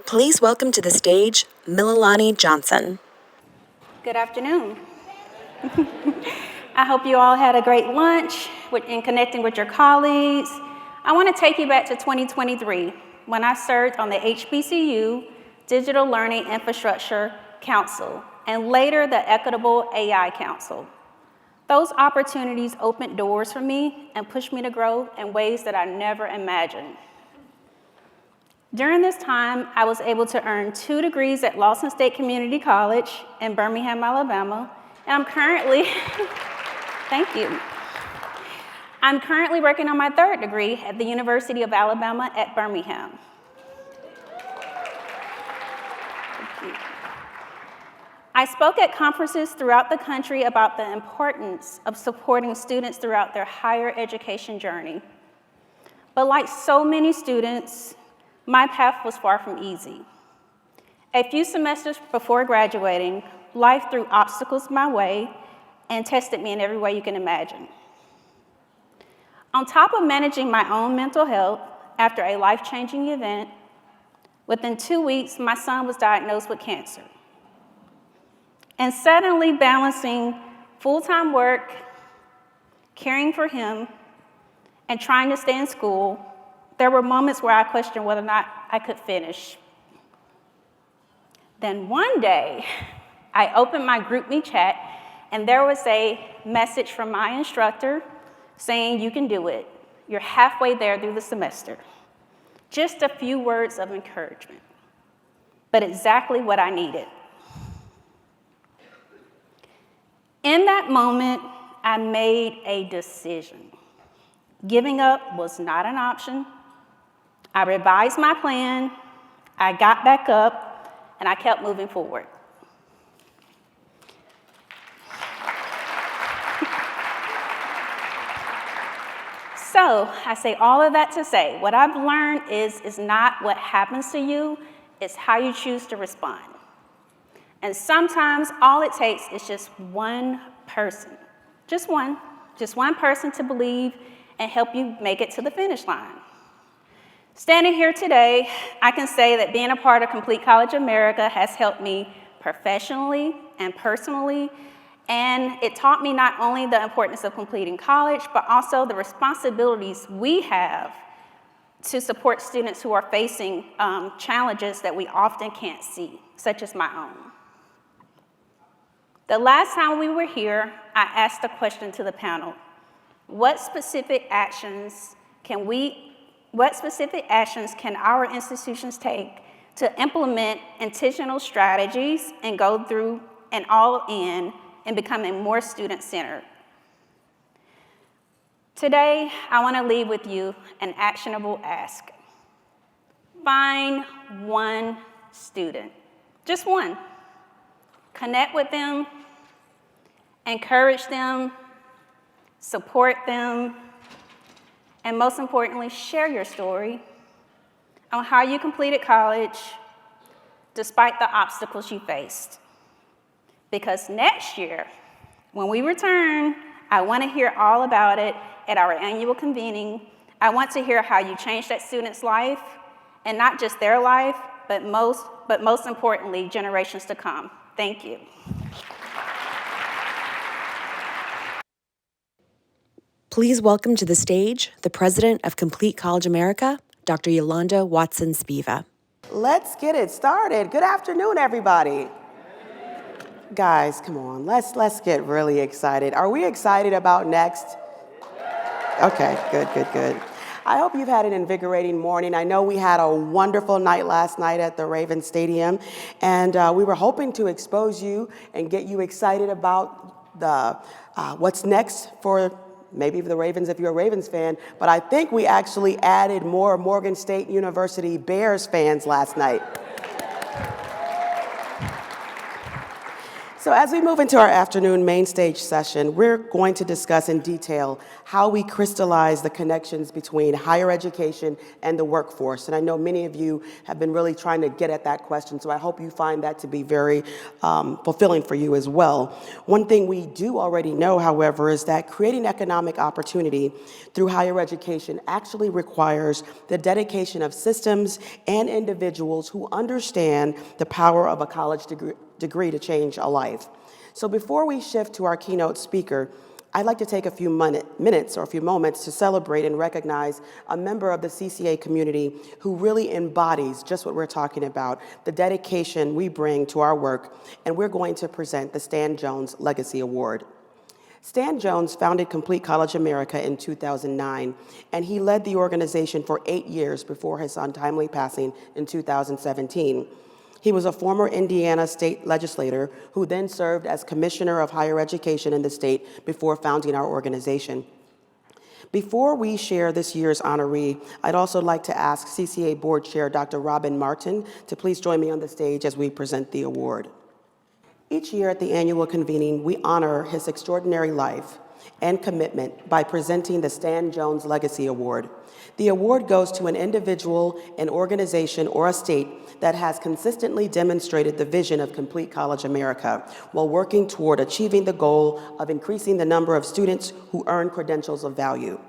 Please welcome to the stage Mililani Johnson. Good afternoon. I hope you all had a great lunch in connecting with your colleagues. I want to take you back to 2023 when I served on the HBCU Digital Learning Infrastructure Council and later the Equitable AI Council. Those opportunities opened doors for me and pushed me to grow in ways that I never imagined. During this time, I was able to earn 2 degrees at Lawson State Community College in Birmingham, Alabama, and I'm currently, thank you. I'm currently working on my 3rd degree at the University of Alabama at Birmingham. I spoke at conferences throughout the country about the importance of supporting students throughout their higher education journey. But like so many students, my path was far from easy. A few semesters before graduating, life threw obstacles my way and tested me in every way you can imagine. On top of managing my own mental health after a life-changing event, within 2 weeks, my son was diagnosed with cancer. And suddenly balancing full-time work, caring for him, and trying to stay in school, there were moments where I questioned whether or not I could finish. Then one day, I opened my GroupMe chat, and there was a message from my instructor saying, "You can do it. You're halfway there through the semester." Just a few words of encouragement, but exactly what I needed. In that moment, I made a decision. Giving up was not an option. I revised my plan, I got back up, and I kept moving forward. So, I say all of that to say, what I've learned is not what happens to you, it's how you choose to respond. And sometimes all it takes is just one person, just one person to believe and help you make it to the finish line. Standing here today, I can say that being a part of Complete College America has helped me professionally and personally, and it taught me not only the importance of completing college, but also the responsibilities we have to support students who are facing challenges that we often can't see, such as my own. The last time we were here, I asked a question to the panel. What specific actions can our institutions take to implement intentional strategies and go through and all in and becoming more student-centered? Today, I want to leave with you an actionable ask. Find one student, just one. Connect with them, encourage them, support them, and most importantly, share your story on how you completed college despite the obstacles you faced. Because next year, when we return, I want to hear all about it at our annual convening. I want to hear how you changed that student's life, and not just their life, but most importantly, generations to come. Thank you. Please welcome to the stage the president of Complete College America, Dr. Yolanda Watson-Spiva. Let's get it started. Good afternoon, everybody. Guys, come on, let's get really excited. Are we excited about next? Okay, good. I hope you've had an invigorating morning. I know we had a wonderful night last night at the Ravens Stadium, and we were hoping to expose you and get you excited about the what's next for maybe the Ravens if you're a Ravens fan, but I think we actually added more Morgan State University Bears fans last night. so as we move into our afternoon main stage session, we're going to discuss in detail how we crystallize the connections between higher education and the workforce. And I know many of you have been really trying to get at that question, so I hope you find that to be very fulfilling for you as well. One thing we do already know, however, is that creating economic opportunity through higher education actually requires the dedication of systems and individuals who understand the power of a college degree to change a life. So before we shift to our keynote speaker, I'd like to take a few minutes or a few moments to celebrate and recognize a member of the CCA community who really embodies just what we're talking about, the dedication we bring to our work, and we're going to present the Stan Jones Legacy Award. Stan Jones founded Complete College America in 2009, and he led the organization for 8 years before his untimely passing in 2017. He was a former Indiana state legislator who then served as Commissioner of Higher Education in the state before founding our organization. Before we share this year's honoree, I'd also like to ask CCA Board Chair Dr. Robin Martin to please join me on the stage as we present the award. Each year at the annual convening, we honor his extraordinary life and commitment by presenting the Stan Jones Legacy Award. The award goes to an individual, an organization, or a state that has consistently demonstrated the vision of Complete College America while working toward achieving the goal of increasing the number of students who earn credentials of value.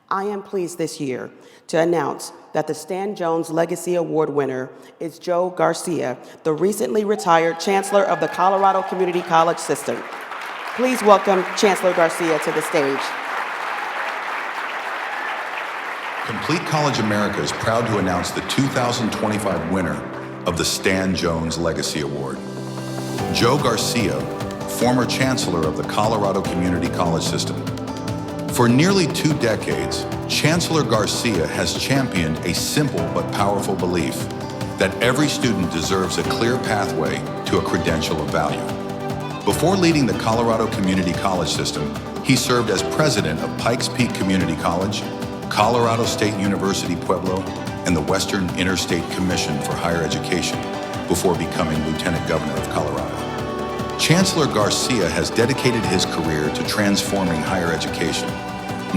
I am pleased this year to announce that the Stan Jones Legacy Award winner is Joe Garcia, the recently retired Chancellor of the Colorado Community College System. Please welcome Chancellor Garcia to the stage. Complete College America is proud to announce the 2025 winner of the Stan Jones Legacy Award. Joe Garcia, former Chancellor of the Colorado Community College System. For nearly 2 decades, Chancellor Garcia has championed a simple but powerful belief that every student deserves a clear pathway to a credential of value. Before leading the Colorado Community College System, he served as president of Pikes Peak Community College, Colorado State University Pueblo, and the Western Interstate Commission for Higher Education before becoming Lieutenant Governor of Colorado. Chancellor Garcia has dedicated his career to transforming higher education,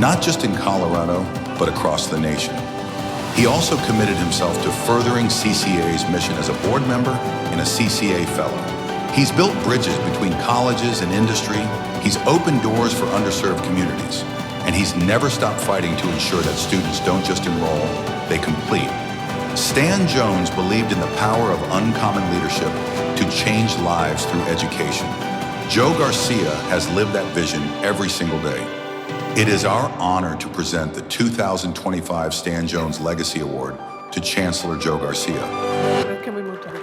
not just in Colorado, but across the nation. He also committed himself to furthering CCA's mission as a board member and a CCA fellow. He's built bridges between colleges and industry. He's opened doors for underserved communities. And he's never stopped fighting to ensure that students don't just enroll, they complete. Stan Jones believed in the power of uncommon leadership to change lives through education. Joe Garcia has lived that vision every single day. It is our honor to present the 2025 Stan Jones Legacy Award to Chancellor Joe Garcia. Can we move to the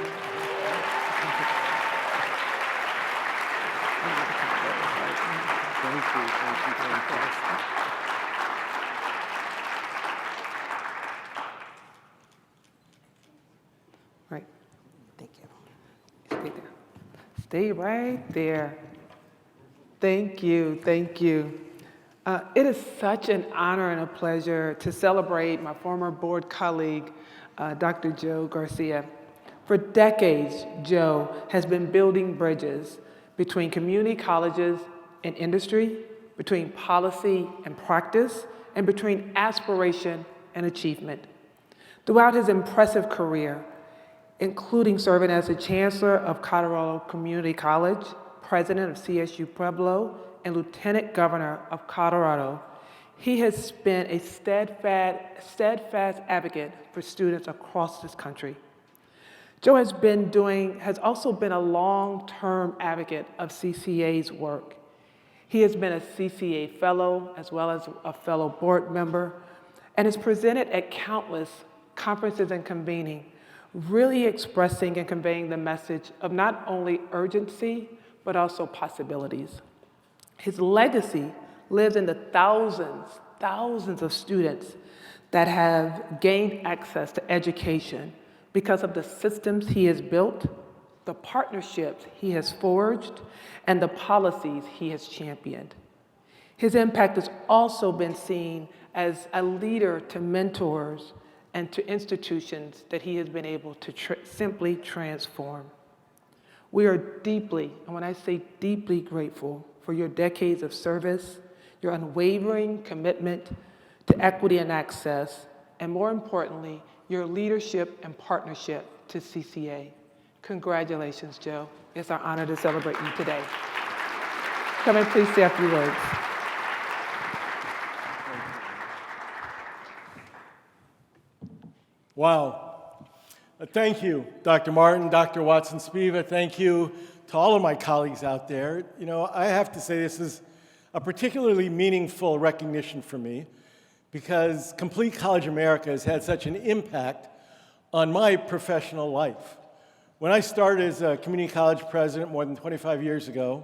Right. Thank you. Stay there. Stay right there. Thank you. Thank you. It is such an honor and a pleasure to celebrate my former board colleague, Dr. Joe Garcia. For decades, Joe has been building bridges between community colleges and industry, between policy and practice, and between aspiration and achievement. Throughout his impressive career, including serving as the Chancellor of Colorado Community College, President of CSU Pueblo, and Lieutenant Governor of Colorado, he has been a steadfast advocate for students across this country. Joe has also been a long-term advocate of CCA's work. He has been a CCA fellow as well as a fellow board member and has presented at countless conferences and convening, really expressing and conveying the message of not only urgency, but also possibilities. His legacy lives in the thousands of students that have gained access to education because of the systems he has built, the partnerships he has forged, and the policies he has championed. His impact has also been seen as a leader to mentors and to institutions that he has been able to simply transform. We are deeply, and when I say deeply grateful for your decades of service, your unwavering commitment to equity and access, and more importantly, your leadership and partnership to CCA. Congratulations, Joe. It's our honor to celebrate you today. Come and please say a few words. Wow. Thank you, Dr. Martin, Dr. Watson-Spiva. Thank you to all of my colleagues out there. You know, I have to say this is a particularly meaningful recognition for me because Complete College America has had such an impact on my professional life. When I started as a community college president more than 25 years ago,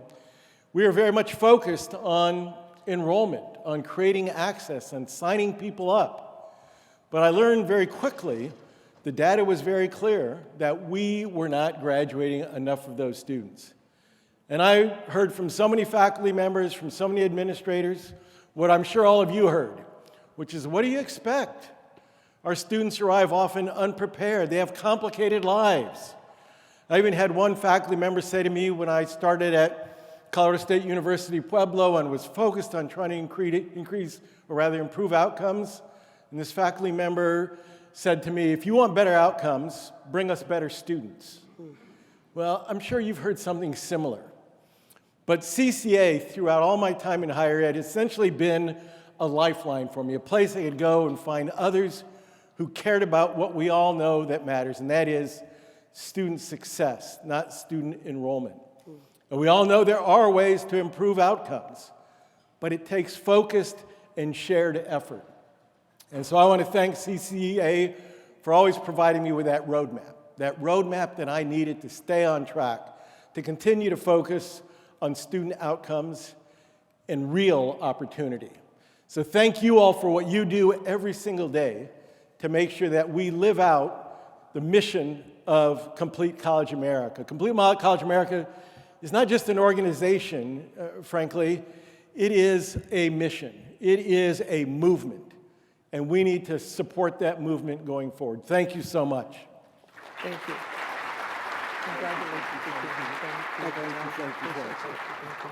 we were very much focused on enrollment, on creating access and signing people up. But I learned very quickly, the data was very clear, that we were not graduating enough of those students. And I heard from so many faculty members, from so many administrators, what I'm sure all of you heard, which is, what do you expect? Our students arrive often unprepared. They have complicated lives. I even had one faculty member say to me when I started at Colorado State University Pueblo and was focused on trying to improve outcomes, and this faculty member said to me, if you want better outcomes, bring us better students. Well, I'm sure you've heard something similar. But CCA, throughout all my time in higher ed, has essentially been a lifeline for me, a place I could go and find others who cared about what we all know that matters, and that is student success, not student enrollment. And we all know there are ways to improve outcomes, but it takes focused and shared effort. And so I want to thank CCA for always providing me with that roadmap that I needed to stay on track, to continue to focus on student outcomes and real opportunity. So thank you all for what you do every single day to make sure that we live out the mission of Complete College America. Complete College America is not just an organization, frankly, it is a mission. It is a movement, and we need to support that movement going forward. Thank you so much. Thank you. Congratulations. Thank you.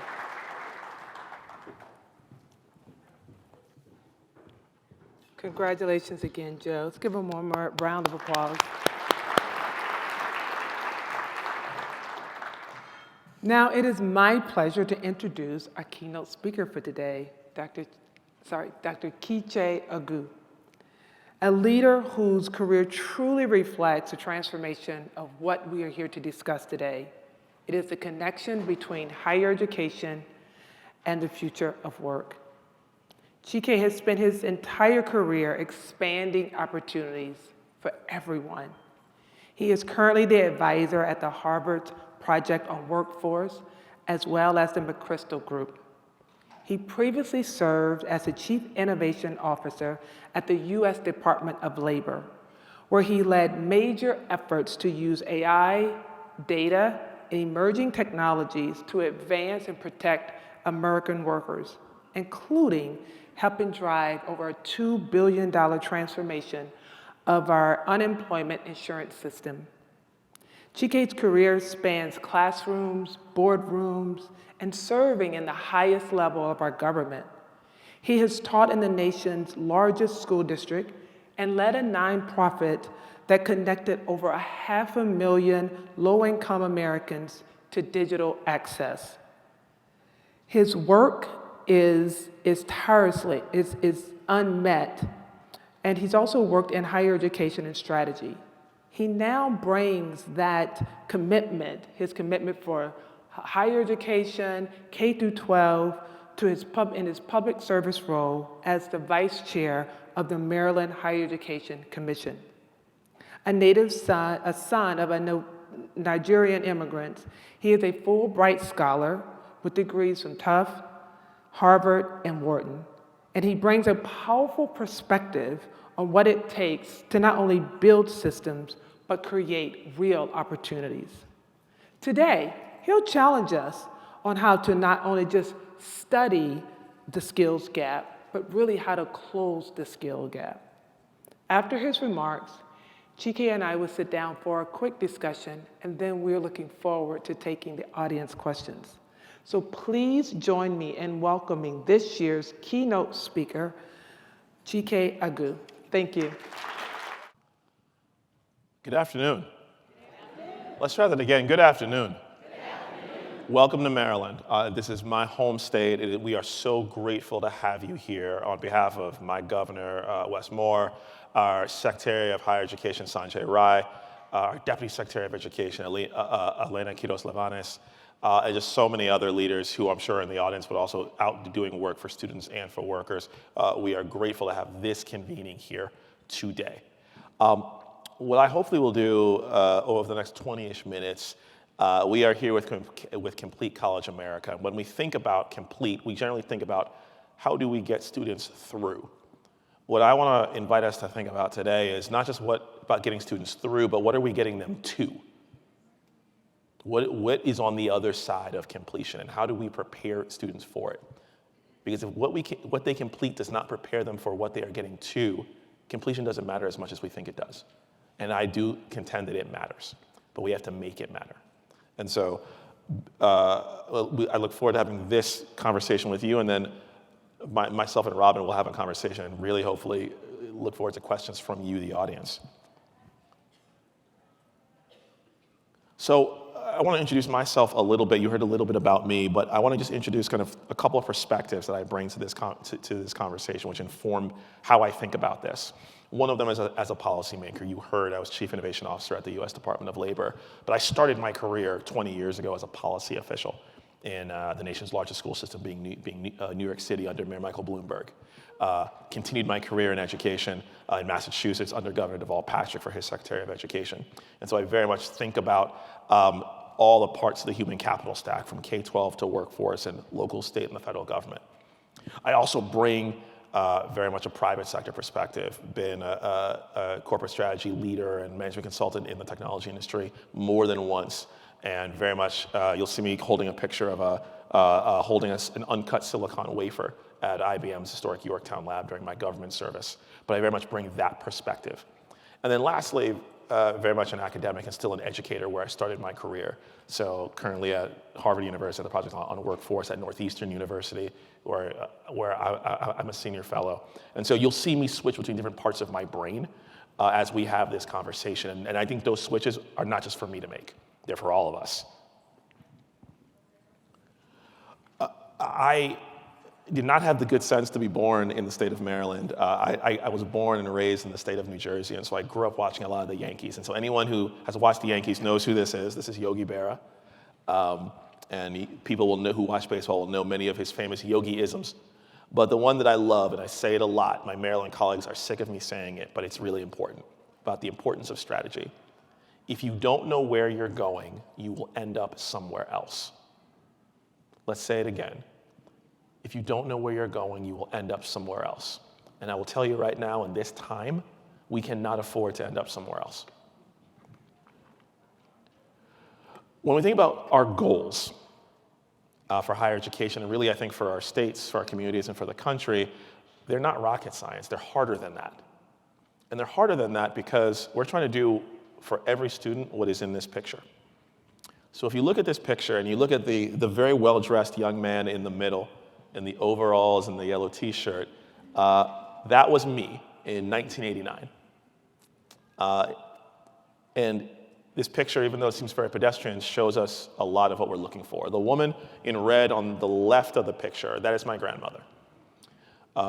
Congratulations again, Joe. Let's give him one more round of applause. Now it is my pleasure to introduce our keynote speaker for today, Dr. Chike Aguh, a leader whose career truly reflects the transformation of what we are here to discuss today. It is the connection between higher education and the future of work. Chike has spent his entire career expanding opportunities for everyone. He is currently the advisor at the Harvard Project on Workforce, as well as the McChrystal Group. He previously served as the Chief Innovation Officer at the U.S. Department of Labor, where he led major efforts to use AI, data, and emerging technologies to advance and protect American workers, including helping drive over a $2 billion transformation of our unemployment insurance system. Chike's career spans classrooms, boardrooms, and serving in the highest level of our government. He has taught in the nation's largest school district and led a nonprofit that connected over 500,000 low-income Americans to digital access. His work is tirelessly, is unmet, and he's also worked in higher education and strategy. He now brings that commitment, his commitment for higher education, K through 12, to his public service role as the vice chair of the Maryland Higher Education Commission. A son of a Nigerian immigrant, he is a Fulbright scholar with degrees from Tufts, Harvard, and Wharton. And he brings a powerful perspective on what it takes to not only build systems, but create real opportunities. Today, he'll challenge us on how to not only just study the skills gap, but really how to close the skill gap. After his remarks, Chike and I will sit down for a quick discussion, and then we're looking forward to taking the audience questions. So please join me in welcoming this year's keynote speaker, Chike Aguh. Thank you. Good afternoon. Let's try that again. Good afternoon. Welcome to Maryland. This is my home state. We are so grateful to have you here on behalf of my governor, Wes Moore, our Secretary of Higher Education, Sanjay Rai, our Deputy Secretary of Education, Elena Quiroz-Levanes, and just so many other leaders who I'm sure are in the audience, but also out doing work for students and for workers. We are grateful to have this convening here today. What I hopefully will do over the next 20-ish minutes, we are here with Complete College America. When we think about Complete, we generally think about how do we get students through. What I want to invite us to think about today is not just about getting students through, but what are we getting them to? What is on the other side of completion, and how do we prepare students for it? Because if what they complete does not prepare them for what they are getting to, completion doesn't matter as much as we think it does. And I do contend that it matters, but we have to make it matter. And so I look forward to having this conversation with you, and then myself and Robin will have a conversation and really hopefully look forward to questions from you, the audience. So I want to introduce myself a little bit. You heard a little bit about me, but I want to just introduce kind of a couple of perspectives that I bring to this conversation, which inform how I think about this. One of them is as a policymaker. You heard I was Chief Innovation Officer at the U.S. Department of Labor, but I started my career 20 years ago as a policy official in the nation's largest school system, being New York City under Mayor Michael Bloomberg. Continued my career in education in Massachusetts under Governor Deval Patrick for his Secretary of Education. And so I very much think about all the parts of the human capital stack, from K-12 to workforce and local, state, and the federal government. I also bring very much a private sector perspective, been a corporate strategy leader and management consultant in the technology industry more than once. And very much, you'll see me holding a picture of an uncut silicon wafer at IBM's historic Yorktown lab during my government service. But I very much bring that perspective. And then lastly, very much an academic and still an educator where I started my career. So currently at Harvard University, the project on workforce at Northeastern University, where I'm a senior fellow. And so you'll see me switch between different parts of my brain as we have this conversation. And I think those switches are not just for me to make. They're for all of us. I did not have the good sense to be born in the state of Maryland. I was born and raised in the state of New Jersey, and so I grew up watching a lot of the Yankees. And so anyone who has watched the Yankees knows who this is. This is Yogi Berra. People who watch baseball will know many of his famous Yogi-isms. But the one that I love, and I say it a lot, my Maryland colleagues are sick of me saying it, but it's really important, about the importance of strategy. If you don't know where you're going, you will end up somewhere else. Let's say it again. If you don't know where you're going, you will end up somewhere else. And I will tell you right now, in this time, we cannot afford to end up somewhere else. When we think about our goals for higher education, and really I think for our states, for our communities, and for the country, they're not rocket science. They're harder than that. And they're harder than that because we're trying to do for every student what is in this picture. So if you look at this picture and you look at the very well-dressed young man in the middle, in the overalls and the yellow t-shirt, that was me in 1989. And this picture, even though it seems very pedestrian, shows us a lot of what we're looking for. The woman in red on the left of the picture, that is my grandmother.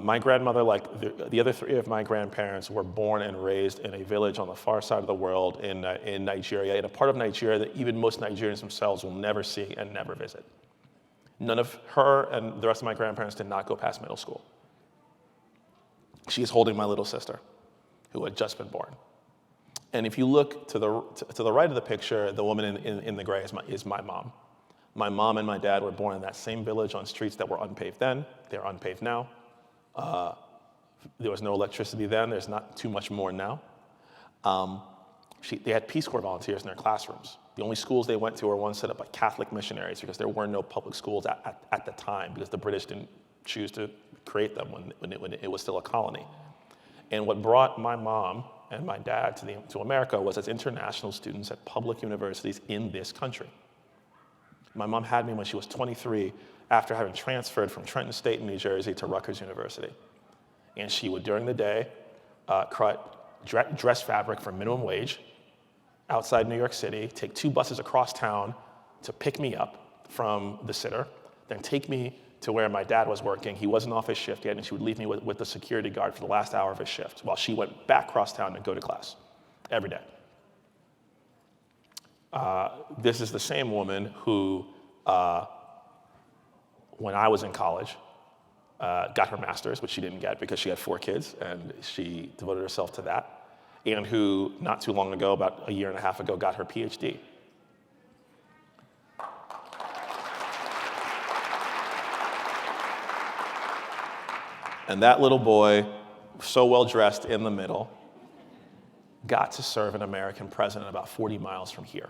My grandmother, like the other three of my grandparents, were born and raised in a village on the far side of the world in Nigeria, in a part of Nigeria that even most Nigerians themselves will never see and never visit. None of her and the rest of my grandparents did not go past middle school. She is holding my little sister, who had just been born. And if you look to the right of the picture, the woman in the gray is my mom. My mom and my dad were born in that same village on streets that were unpaved then. They're unpaved now. There was no electricity then. There's not too much more now. They had Peace Corps volunteers in their classrooms. The only schools they went to were ones set up by Catholic missionaries because there were no public schools at the time because the British didn't choose to create them when it was still a colony. And what brought my mom and my dad to America was as international students at public universities in this country. My mom had me when she was 23 after having transferred from Trenton State in New Jersey to Rutgers University. And she would, during the day, cut dress fabric for minimum wage outside New York City, take 2 buses across town to pick me up from the sitter, then take me to where my dad was working. He wasn't off his shift yet, and she would leave me with the security guard for the last hour of his shift while she went back across town to go to class every day. This is the same woman who, when I was in college, got her master's, which she didn't get because she had 4 kids, and she devoted herself to that, and who, not too long ago, about a year and a half ago, got her PhD. And that little boy, so well dressed in the middle, got to serve an American president about 40 miles from here.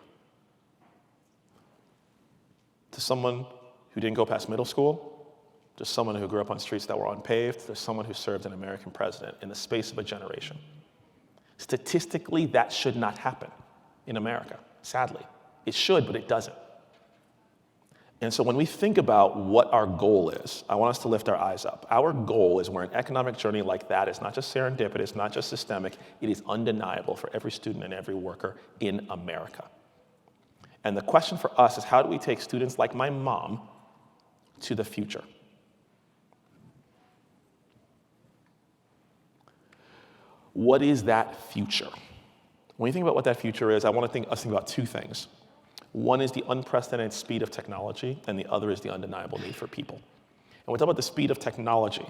To someone who didn't go past middle school, to someone who grew up on streets that were unpaved, to someone who served an American president in the space of a generation. Statistically, that should not happen in America, sadly. It should, but it doesn't. And so when we think about what our goal is, I want us to lift our eyes up. Our goal is where an economic journey like that is not just serendipitous, not just systemic, it is undeniable for every student and every worker in America. And the question for us is, how do we take students like my mom to the future? What is that future? When you think about what that future is, I want to think about 2 things. One is the unprecedented speed of technology, and the other is the undeniable need for people. And when we talk about the speed of technology,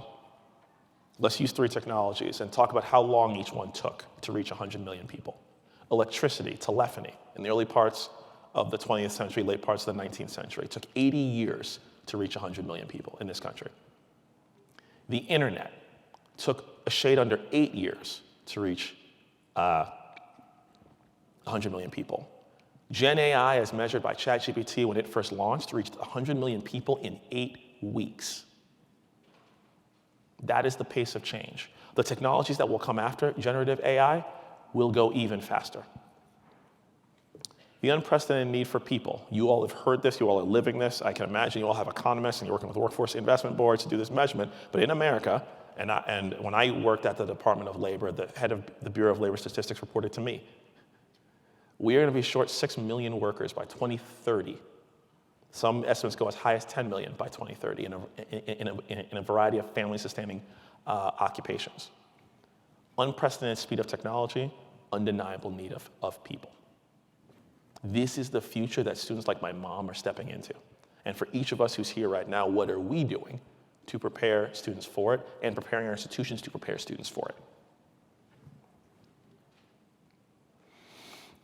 let's use 3 technologies and talk about how long each one took to reach 100 million people. Electricity, telephony, in the early parts of the 20th century, late parts of the 19th century. It took 80 years to reach 100 million people in this country. The internet took a shade under 8 years to reach 100 million people. Gen AI, as measured by ChatGPT when it first launched, reached 100 million people in 8 weeks. That is the pace of change. The technologies that will come after generative AI will go even faster. The unprecedented need for people. You all have heard this, you all are living this. I can imagine you all have economists and you're working with workforce investment boards to do this measurement. But in America, and when I worked at the Department of Labor, the head of the Bureau of Labor Statistics reported to me, we are going to be short 6 million workers by 2030. Some estimates go as high as 10 million by 2030 in a variety of family-sustaining occupations. Unprecedented speed of technology, undeniable need of people. This is the future that students like my mom are stepping into. And for each of us who's here right now, what are we doing to prepare students for it and preparing our institutions to prepare students for it?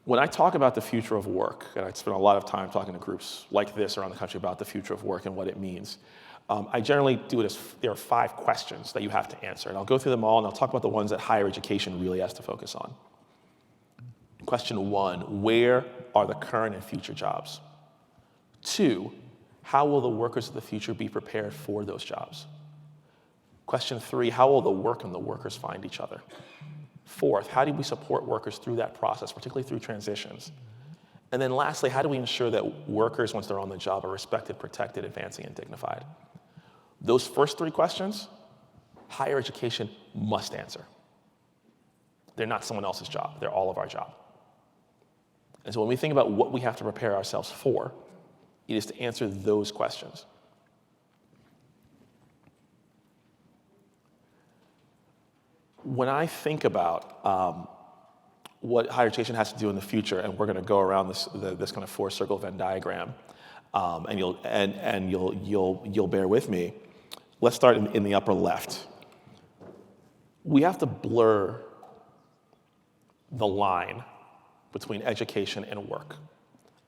When I talk about the future of work, and I spend a lot of time talking to groups like this around the country about the future of work and what it means, I generally do it as there are 5 questions that you have to answer. And I'll go through them all, and I'll talk about the ones that higher education really has to focus on. Question 1, where are the current and future jobs? 2, how will the workers of the future be prepared for those jobs? Question 3, how will the work and the workers find each other? 4th, how do we support workers through that process, particularly through transitions? And then lastly, how do we ensure that workers, once they're on the job, are respected, protected, advancing, and dignified? Those first 3 questions, higher education must answer. They're not someone else's job. They're all of our job. And so when we think about what we have to prepare ourselves for, it is to answer those questions. When I think about what higher education has to do in the future, and we're going to go around this kind of 4-circle Venn diagram, and you'll bear with me. Let's start in the upper left. We have to blur the line between education and work.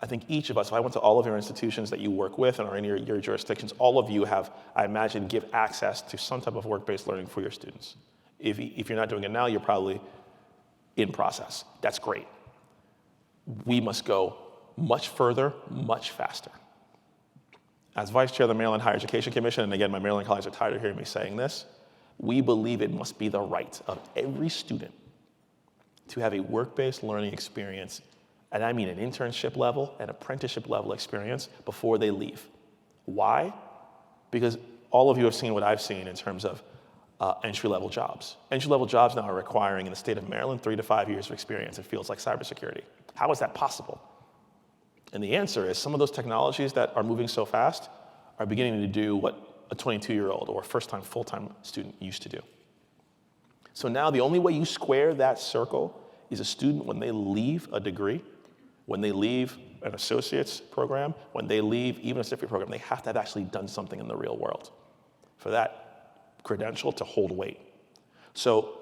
I think each of us, if I went to all of your institutions that you work with and are in your jurisdictions, all of you have, I imagine, give access to some type of work-based learning for your students. If you're not doing it now, you're probably in process. That's great. We must go much further, much faster. As Vice Chair of the Maryland Higher Education Commission, and again, my Maryland colleagues are tired of hearing me saying this, we believe it must be the right of every student to have a work-based learning experience, and I mean an internship level, an apprenticeship level experience before they leave. Why? Because all of you have seen what I've seen in terms of entry-level jobs. Entry-level jobs now are requiring, in the state of Maryland, 3 to 5 years of experience in fields like cybersecurity. How is that possible? And the answer is some of those technologies that are moving so fast are beginning to do what a 22-year-old or a first-time full-time student used to do. So now the only way you square that circle is a student, when they leave a degree, when they leave an associate's program, when they leave even a certificate program, they have to have actually done something in the real world for that credential to hold weight. So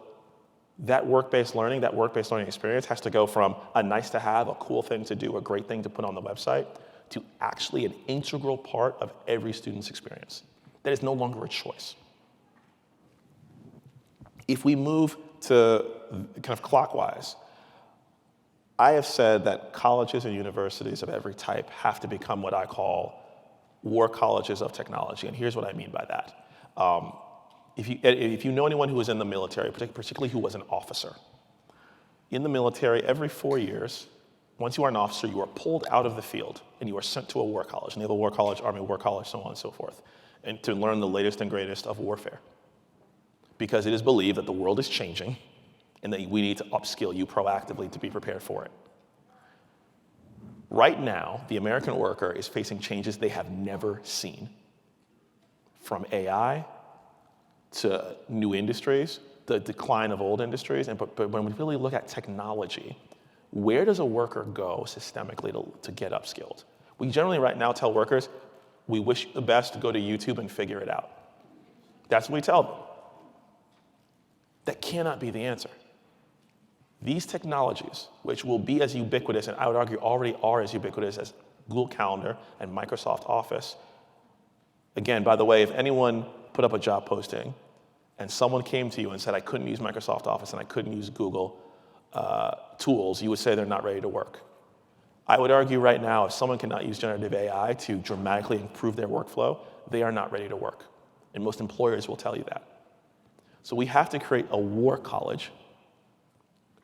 that work-based learning experience has to go from a nice to have, a cool thing to do, a great thing to put on the website, to actually an integral part of every student's experience. That is no longer a choice. If we move to kind of clockwise, I have said that colleges and universities of every type have to become what I call war colleges of technology, and here's what I mean by that. If you know anyone who was in the military, particularly who was an officer, in the military, every 4 years, once you are an officer, you are pulled out of the field and you are sent to a war college, Naval War College, Army War College, so on and so forth, and to learn the latest and greatest of warfare. Because it is believed that the world is changing and that we need to upskill you proactively to be prepared for it. Right now, the American worker is facing changes they have never seen. From AI to new industries, the decline of old industries, but when we really look at technology, where does a worker go systemically to get upskilled? We generally right now tell workers, we wish you the best, to go to YouTube and figure it out. That's what we tell them. That cannot be the answer. These technologies, which will be as ubiquitous, and I would argue already are as ubiquitous as Google Calendar and Microsoft Office. Again, by the way, if anyone put up a job posting and someone came to you and said, I couldn't use Microsoft Office and I couldn't use Google tools, you would say they're not ready to work. I would argue right now, if someone cannot use generative AI to dramatically improve their workflow, they are not ready to work. And most employers will tell you that. So we have to create a war college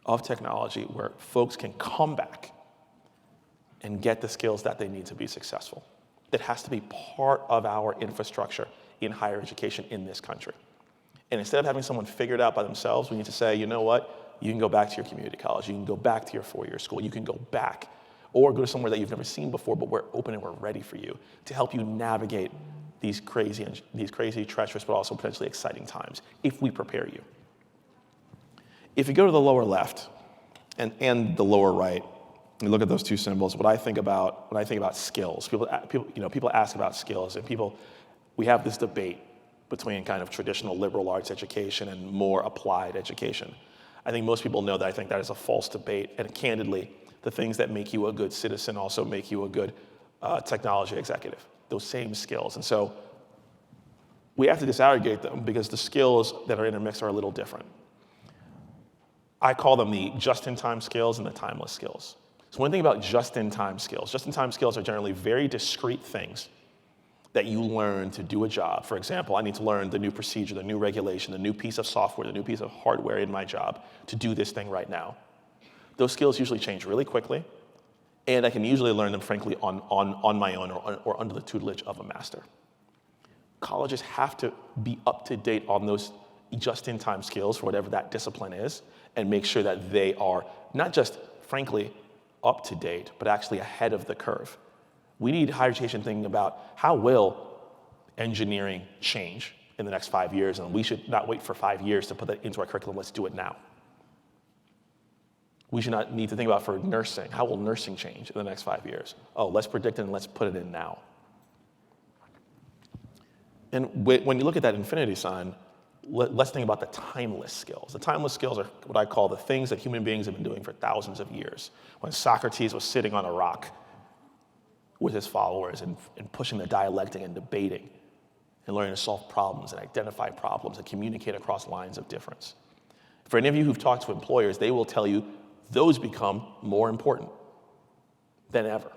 of technology where folks can come back and get the skills that they need to be successful. That has to be part of our infrastructure in higher education in this country. And instead of having someone figure it out by themselves, we need to say, you know what? You can go back to your community college. You can go back to your four-year school. You can go back or go to somewhere that you've never seen before, but we're open and we're ready for you to help you navigate these crazy, treacherous, but also potentially exciting times if we prepare you. If you go to the lower left and the lower right, and look at those two symbols, when I think about skills, people ask about skills, and we have this debate between kind of traditional liberal arts education and more applied education. I think most people know that I think that is a false debate, and candidly, the things that make you a good citizen also make you a good technology executive, those same skills. And so we have to disaggregate them because the skills that are intermixed are a little different. I call them the just-in-time skills and the timeless skills. So one thing about just-in-time skills are generally very discrete things that you learn to do a job. For example, I need to learn the new procedure, the new regulation, the new piece of software, the new piece of hardware in my job to do this thing right now. Those skills usually change really quickly, and I can usually learn them, frankly, on my own or under the tutelage of a master. Colleges have to be up to date on those just-in-time skills for whatever that discipline is, and make sure that they are not just, frankly, up to date, but actually ahead of the curve. We need higher education thinking about how will engineering change in the next 5 years, and we should not wait for 5 years to put that into our curriculum. Let's do it now. We should not need to think about for nursing, how will nursing change in the next 5 years? Oh, let's predict it and let's put it in now. And when you look at that infinity sign, let's think about the timeless skills. The timeless skills are what I call the things that human beings have been doing for thousands of years. When Socrates was sitting on a rock with his followers and pushing the dialectic and debating and learning to solve problems and identify problems and communicate across lines of difference. For any of you who've talked to employers, they will tell you those become more important than ever.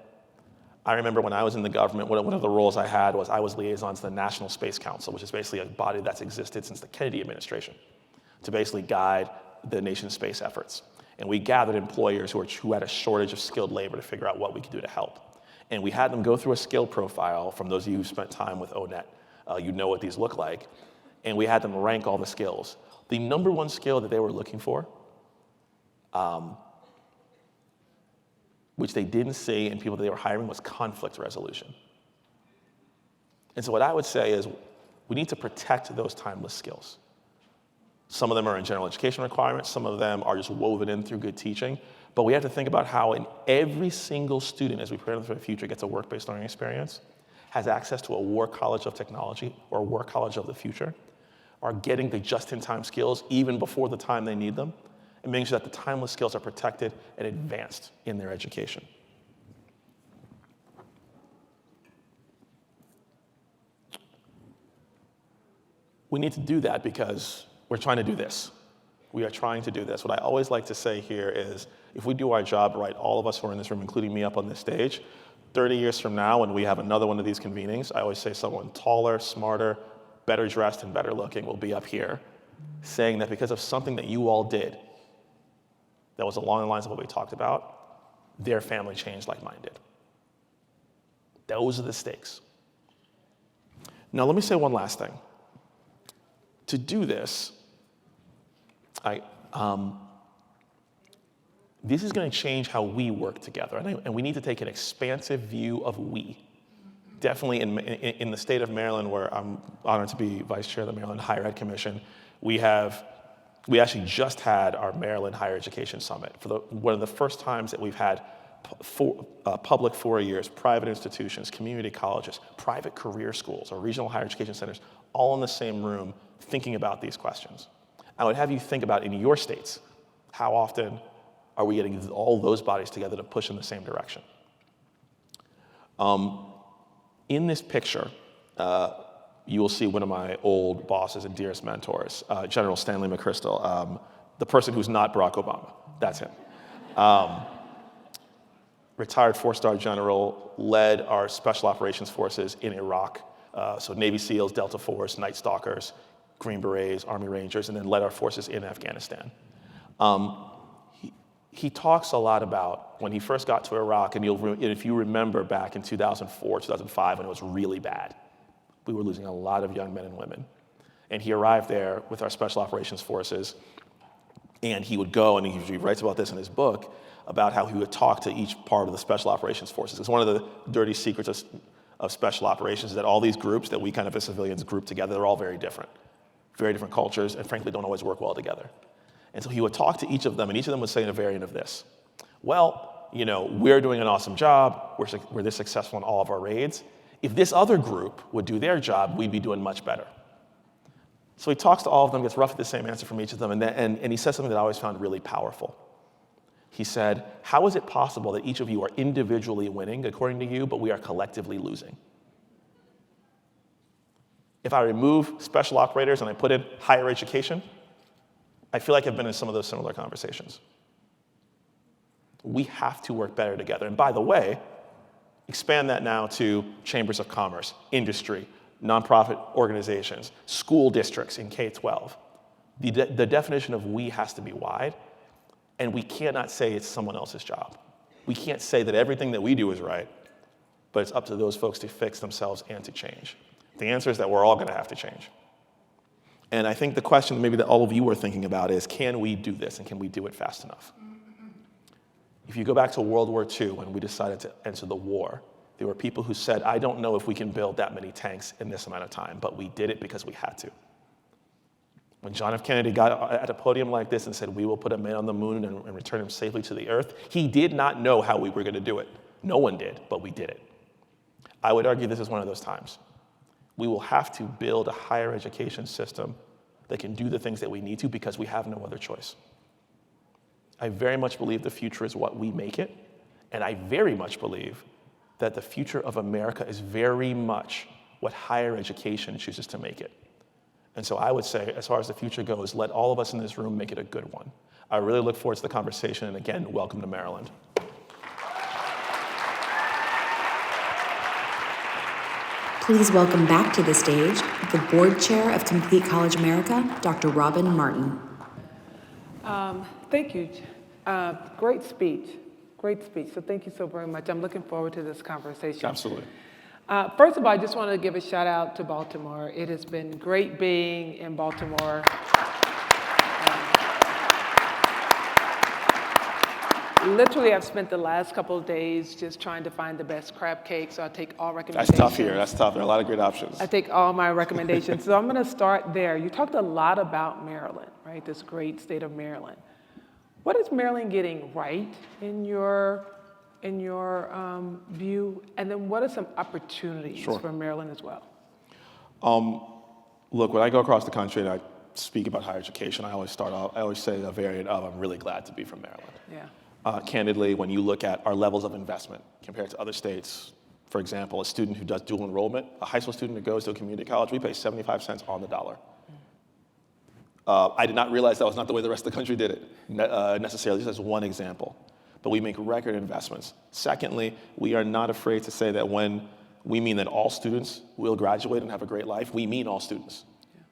I remember when I was in the government, one of the roles I had was I was liaison to the National Space Council, which is basically a body that's existed since the Kennedy administration, to basically guide the nation's space efforts. And we gathered employers who had a shortage of skilled labor to figure out what we could do to help. And we had them go through a skill profile. From those of you who spent time with ONET, you know what these look like. And we had them rank all the skills. The number one skill that they were looking for, which they didn't see in people that they were hiring, was conflict resolution. And so what I would say is we need to protect those timeless skills. Some of them are in general education requirements. Some of them are just woven in through good teaching. But we have to think about how in every single student, as we prepare them for the future, gets a work-based learning experience, has access to a war college of technology or a war college of the future, are getting the just-in-time skills even before the time they need them, and making sure that the timeless skills are protected and advanced in their education. We need to do that because we're trying to do this. We are trying to do this. What I always like to say here is, if we do our job right, all of us who are in this room, including me up on this stage, 30 years from now, when we have another one of these convenings, I always say someone taller, smarter, better dressed, and better looking will be up here saying that because of something that you all did that was along the lines of what we talked about, their family changed like mine did. Those are the stakes. Now, let me say one last thing. To do this, this is going to change how we work together, and we need to take an expansive view of we. Definitely in the state of Maryland, where I'm honored to be vice chair of the Maryland Higher Ed Commission, we actually just had our Maryland Higher Education Summit for one of the first times that we've had public 4 years, private institutions, community colleges, private career schools, or regional higher education centers, all in the same room thinking about these questions. I would have you think about in your states, how often are we getting all those bodies together to push in the same direction? In this picture, you will see one of my old bosses and dearest mentors, General Stanley McChrystal, the person who's not Barack Obama. That's him. Retired 4-star general, led our special operations forces in Iraq, so Navy SEALs, Delta Force, Night Stalkers, Green Berets, Army Rangers, and then led our forces in Afghanistan. He talks a lot about when he first got to Iraq, and if you remember back in 2004, 2005, when it was really bad, we were losing a lot of young men and women. And he arrived there with our special operations forces, and he would go, and he writes about this in his book, about how he would talk to each part of the special operations forces. It's one of the dirty secrets of special operations, is that all these groups that we kind of as civilians group together, they're all very different cultures, and frankly don't always work well together. And so he would talk to each of them, and each of them would say a variant of this. Well, we're doing an awesome job. We're this successful in all of our raids. If this other group would do their job, we'd be doing much better. So he talks to all of them, gets roughly the same answer from each of them, and he says something that I always found really powerful. He said, how is it possible that each of you are individually winning, according to you, but we are collectively losing? If I remove special operators and I put in higher education, I feel like I've been in some of those similar conversations. We have to work better together. And by the way, expand that now to chambers of commerce, industry, nonprofit organizations, school districts in K-12. The definition of we has to be wide, and we cannot say it's someone else's job. We can't say that everything that we do is right, but it's up to those folks to fix themselves and to change. The answer is that we're all going to have to change. And I think the question maybe that all of you are thinking about is, can we do this, and can we do it fast enough? If you go back to World War II, when we decided to enter the war, there were people who said, I don't know if we can build that many tanks in this amount of time, but we did it because we had to. When John F. Kennedy got at a podium like this and said, we will put a man on the moon and return him safely to the earth, he did not know how we were going to do it. No one did, but we did it. I would argue this is one of those times. We will have to build a higher education system that can do the things that we need to because we have no other choice. I very much believe the future is what we make it, and I very much believe that the future of America is very much what higher education chooses to make it. And so I would say, as far as the future goes, let all of us in this room make it a good one. I really look forward to the conversation, and again, welcome to Maryland. Please welcome back to the stage the Board Chair of Complete College America, Dr. Robin Martin. Thank you, Great speech. Great speech. So thank you so very much. I'm looking forward to this conversation. Absolutely. First of all, I just want to give a shout out to Baltimore. It has been great being in Baltimore. Literally, I've spent the last couple of days just trying to find the best crab cake, so I take all recommendations. That's tough here. That's tough. There are a lot of great options. I take all my recommendations. So I'm going to start there. You talked a lot about Maryland, right? This great state of Maryland. What is Maryland getting right in your view? And then what are some opportunities for Maryland as well? Look, when I go across the country and I speak about higher education, I always say a variant of, I'm really glad to be from Maryland. Yeah. Candidly, when you look at our levels of investment compared to other states, for example, a student who does dual enrollment, a high school student who goes to a community college, we pay 75 cents on the dollar. I did not realize that was not the way the rest of the country did it necessarily. This is one example. But we make record investments. Secondly, we are not afraid to say that when we mean that all students will graduate and have a great life, we mean all students. Yeah.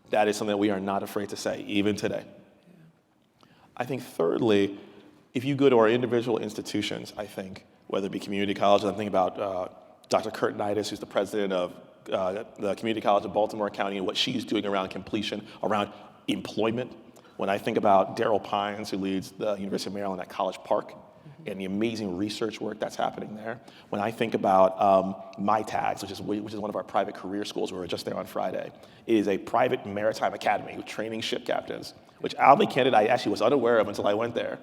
That is something that we are not afraid to say, even today. Yeah. I think thirdly, if you go to our individual institutions, I think, whether it be community colleges, I'm thinking about Dr. Curtinitis, who's the president of the Community College of Baltimore County, and what she's doing around completion, around employment. When I think about Daryl Pines, who leads the University of Maryland at College Park, and the amazing research work that's happening there. When I think about MyTags, which is one of our private career schools, we were just there on Friday. It is a private maritime academy with training ship captains, which I'll be candid, I actually was unaware of until I went there.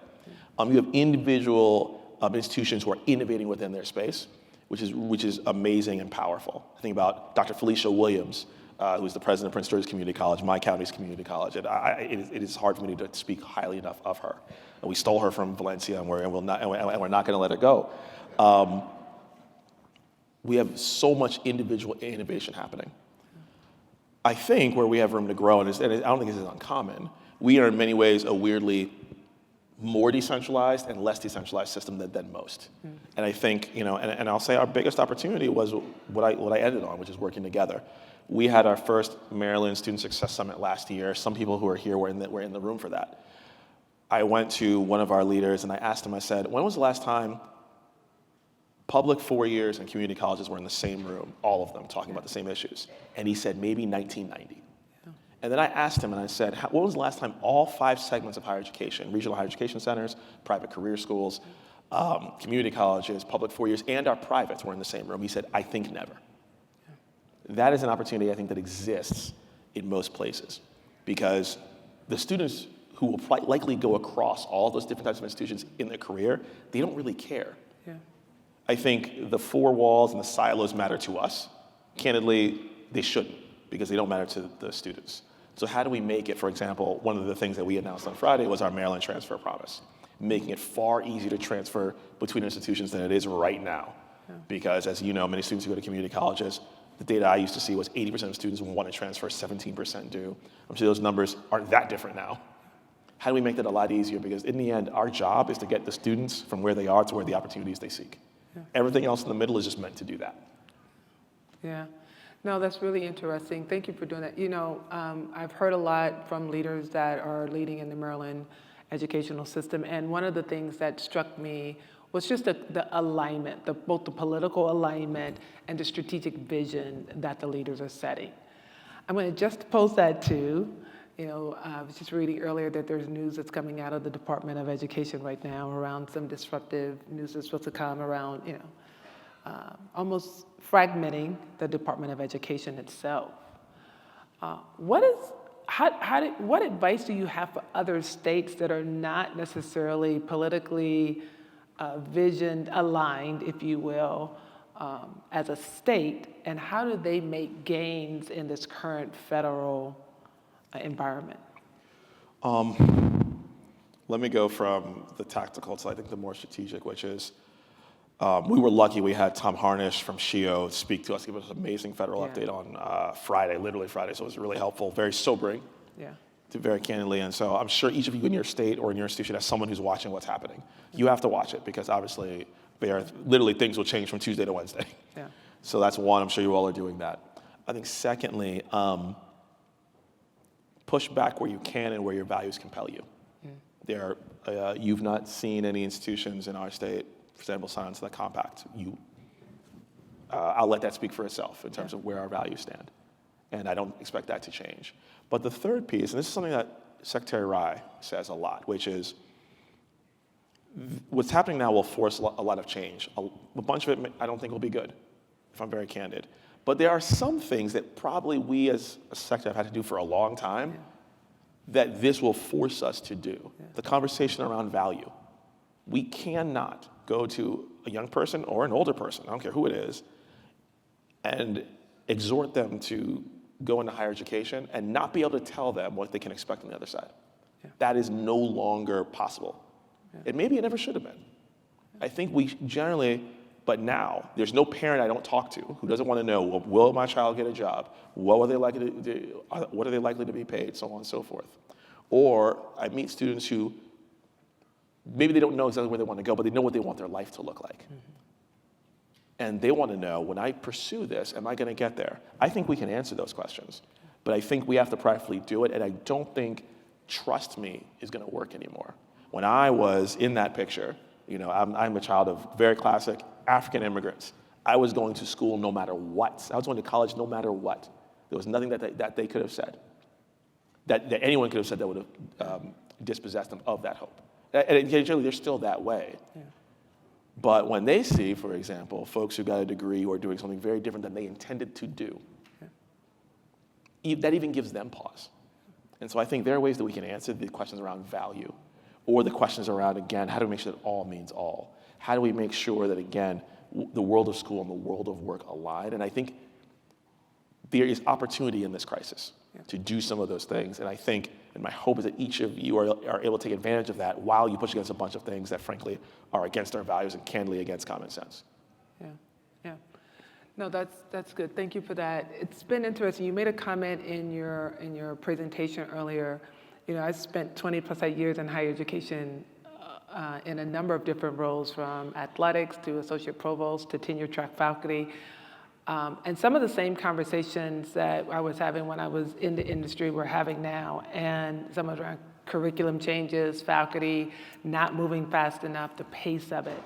You have individual institutions who are innovating within their space, which is amazing and powerful. I think about Dr. Felicia Williams, who's the president of Prince George's Community College, my county's community college. And it is hard for me to speak highly enough of her. And we stole her from Valencia, and we're not going to let her go. We have so much individual innovation happening. I think where we have room to grow, and I don't think this is uncommon, we are in many ways a weirdly more decentralized and less decentralized system than most. And I think, and I'll say our biggest opportunity was what I ended on, which is working together. We had our first Maryland Student Success Summit last year. Some people who are here were in the room for that. I went to one of our leaders and I asked him, I said, when was the last time public 4 years and community colleges were in the same room, all of them talking about the same issues? And he said, maybe 1990. And then I asked him and I said, when was the last time all 5 segments of higher education, regional higher education centers, private career schools, community colleges, public 4 years, and our privates were in the same room? He said, I think never. That is an opportunity I think that exists in most places because the students who will likely go across all those different types of institutions in their career, they don't really care. Yeah. I think the 4 walls and the silos matter to us. Candidly, they shouldn't because they don't matter to the students. So how do we make it, for example, one of the things that we announced on Friday was our Maryland Transfer Promise, making it far easier to transfer between institutions than it is right now. Yeah. Because as you know, many students who go to community colleges, the data I used to see was 80% of students want to transfer, 17% do. I'm sure those numbers aren't that different now. How do we make that a lot easier? Because in the end, our job is to get the students from where they are to where the opportunities they seek. Yeah. Everything else in the middle is just meant to do that. Yeah. No, that's really interesting. Thank you for doing that. I've heard a lot from leaders that are leading in the Maryland educational system, and one of the things that struck me was just the alignment, both the political alignment and the strategic vision that the leaders are setting. I'm going to just post that too. I was just reading earlier that there's news that's coming out of the Department of Education right now around some disruptive news that's supposed to come around, almost fragmenting the Department of Education itself. What advice do you have for other states that are not necessarily politically vision aligned, if you will, as a state, and how do they make gains in this current federal environment? Let me go from the tactical to I think the more strategic, which is we were lucky we had Tom Harnish from SHIO speak to us, give us an amazing federal update on Friday, literally Friday, so it was really helpful, very sobering, very candidly, and so I'm sure each of you in your state or in your institution has someone who's watching what's happening. You have to watch it because obviously literally things will change from Tuesday to Wednesday. Yeah. So that's one, I'm sure you all are doing that. I think secondly, push back where you can and where your values compel you. You've not seen any institutions in our state, for example, sign on to the compact. I'll let that speak for itself in terms of where our values stand. And I don't expect that to change. But the third piece, and this is something that Secretary Rai says a lot, which is what's happening now will force a lot of change. A bunch of it I don't think will be good, if I'm very candid. But there are some things that probably we as a sector have had to do for a long time that this will force us to do. The conversation around value. We cannot go to a young person or an older person, I don't care who it is, and exhort them to go into higher education and not be able to tell them what they can expect on the other side. That is no longer possible. And maybe it never should have been. I think we generally, but now, there's no parent I don't talk to who doesn't want to know, well, will my child get a job? What are they likely to do? What are they likely to be paid? So on and so forth. Or I meet students who maybe they don't know exactly where they want to go, but they know what they want their life to look like. And they want to know, when I pursue this, am I going to get there? I think we can answer those questions, but I think we have to practically do it, and I don't think trust me is going to work anymore. When I was in that picture, I'm a child of very classic African immigrants. I was going to school no matter what. I was going to college no matter what. There was nothing that they could have said, that anyone could have said that would have dispossessed them of that hope. And generally, they're still that way. Yeah. But when they see, for example, folks who got a degree or doing something very different than they intended to do, that even gives them pause. And so I think there are ways that we can answer the questions around value, or the questions around, again, how do we make sure that all means all? How do we make sure that, again, the world of school and the world of work align? And I think there is opportunity in this crisis to do some of those things. And I think, and my hope is that each of you are able to take advantage of that while you push against a bunch of things that, frankly, are against our values and candidly against common sense. Yeah. No, that's good. Thank you for that. It's been interesting. You made a comment in your presentation earlier. I spent 20 plus years in higher education in a number of different roles, from athletics to associate provost to tenure track faculty. And some of the same conversations that I was having when I was in the industry we're having now, and some of around curriculum changes, faculty not moving fast enough, the pace of it.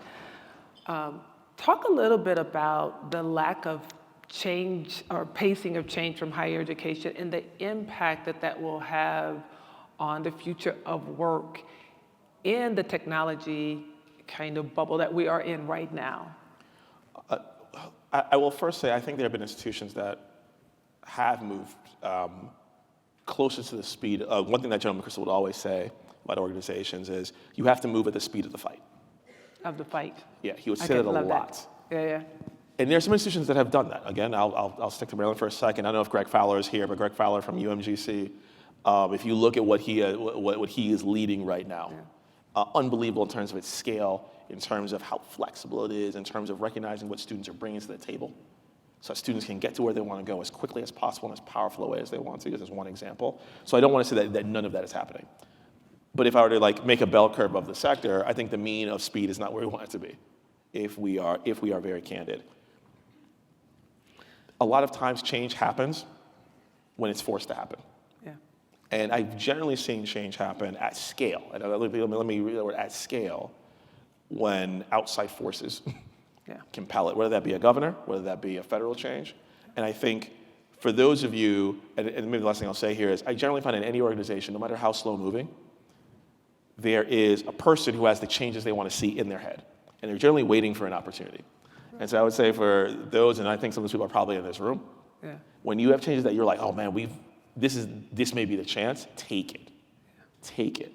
Talk a little bit about the lack of change or pacing of change from higher education and the impact that will have on the future of work in the technology kind of bubble that we are in right now. I will first say I think there have been institutions that have moved closer to the speed of, one thing that General McChrystal would always say about organizations is, you have to move at the speed of the fight. Of the fight. Yeah, he would say that a lot. Yeah. And there are some institutions that have done that. Again, I'll stick to Maryland for a second. I don't know if Greg Fowler is here, but Greg Fowler from UMGC, if you look at what he is leading right now, unbelievable in terms of its scale, in terms of how flexible it is, in terms of recognizing what students are bringing to the table, so that students can get to where they want to go as quickly as possible and as powerful a way as they want to. This is one example. So I don't want to say that none of that is happening. But if I were to make a bell curve of the sector, I think the mean of speed is not where we want it to be, if we are very candid. A lot of times change happens when it's forced to happen. Yeah. And I've generally seen change happen at scale. And let me read the word at scale, when outside forces compel it, whether that be a governor, whether that be a federal change. And I think for those of you, and maybe the last thing I'll say here is, I generally find in any organization, no matter how slow moving, there is a person who has the changes they want to see in their head. And they're generally waiting for an opportunity. And so I would say for those, and I think some of those people are probably in this room, when you have changes that you're like, oh man, this may be the chance, take it. Take it.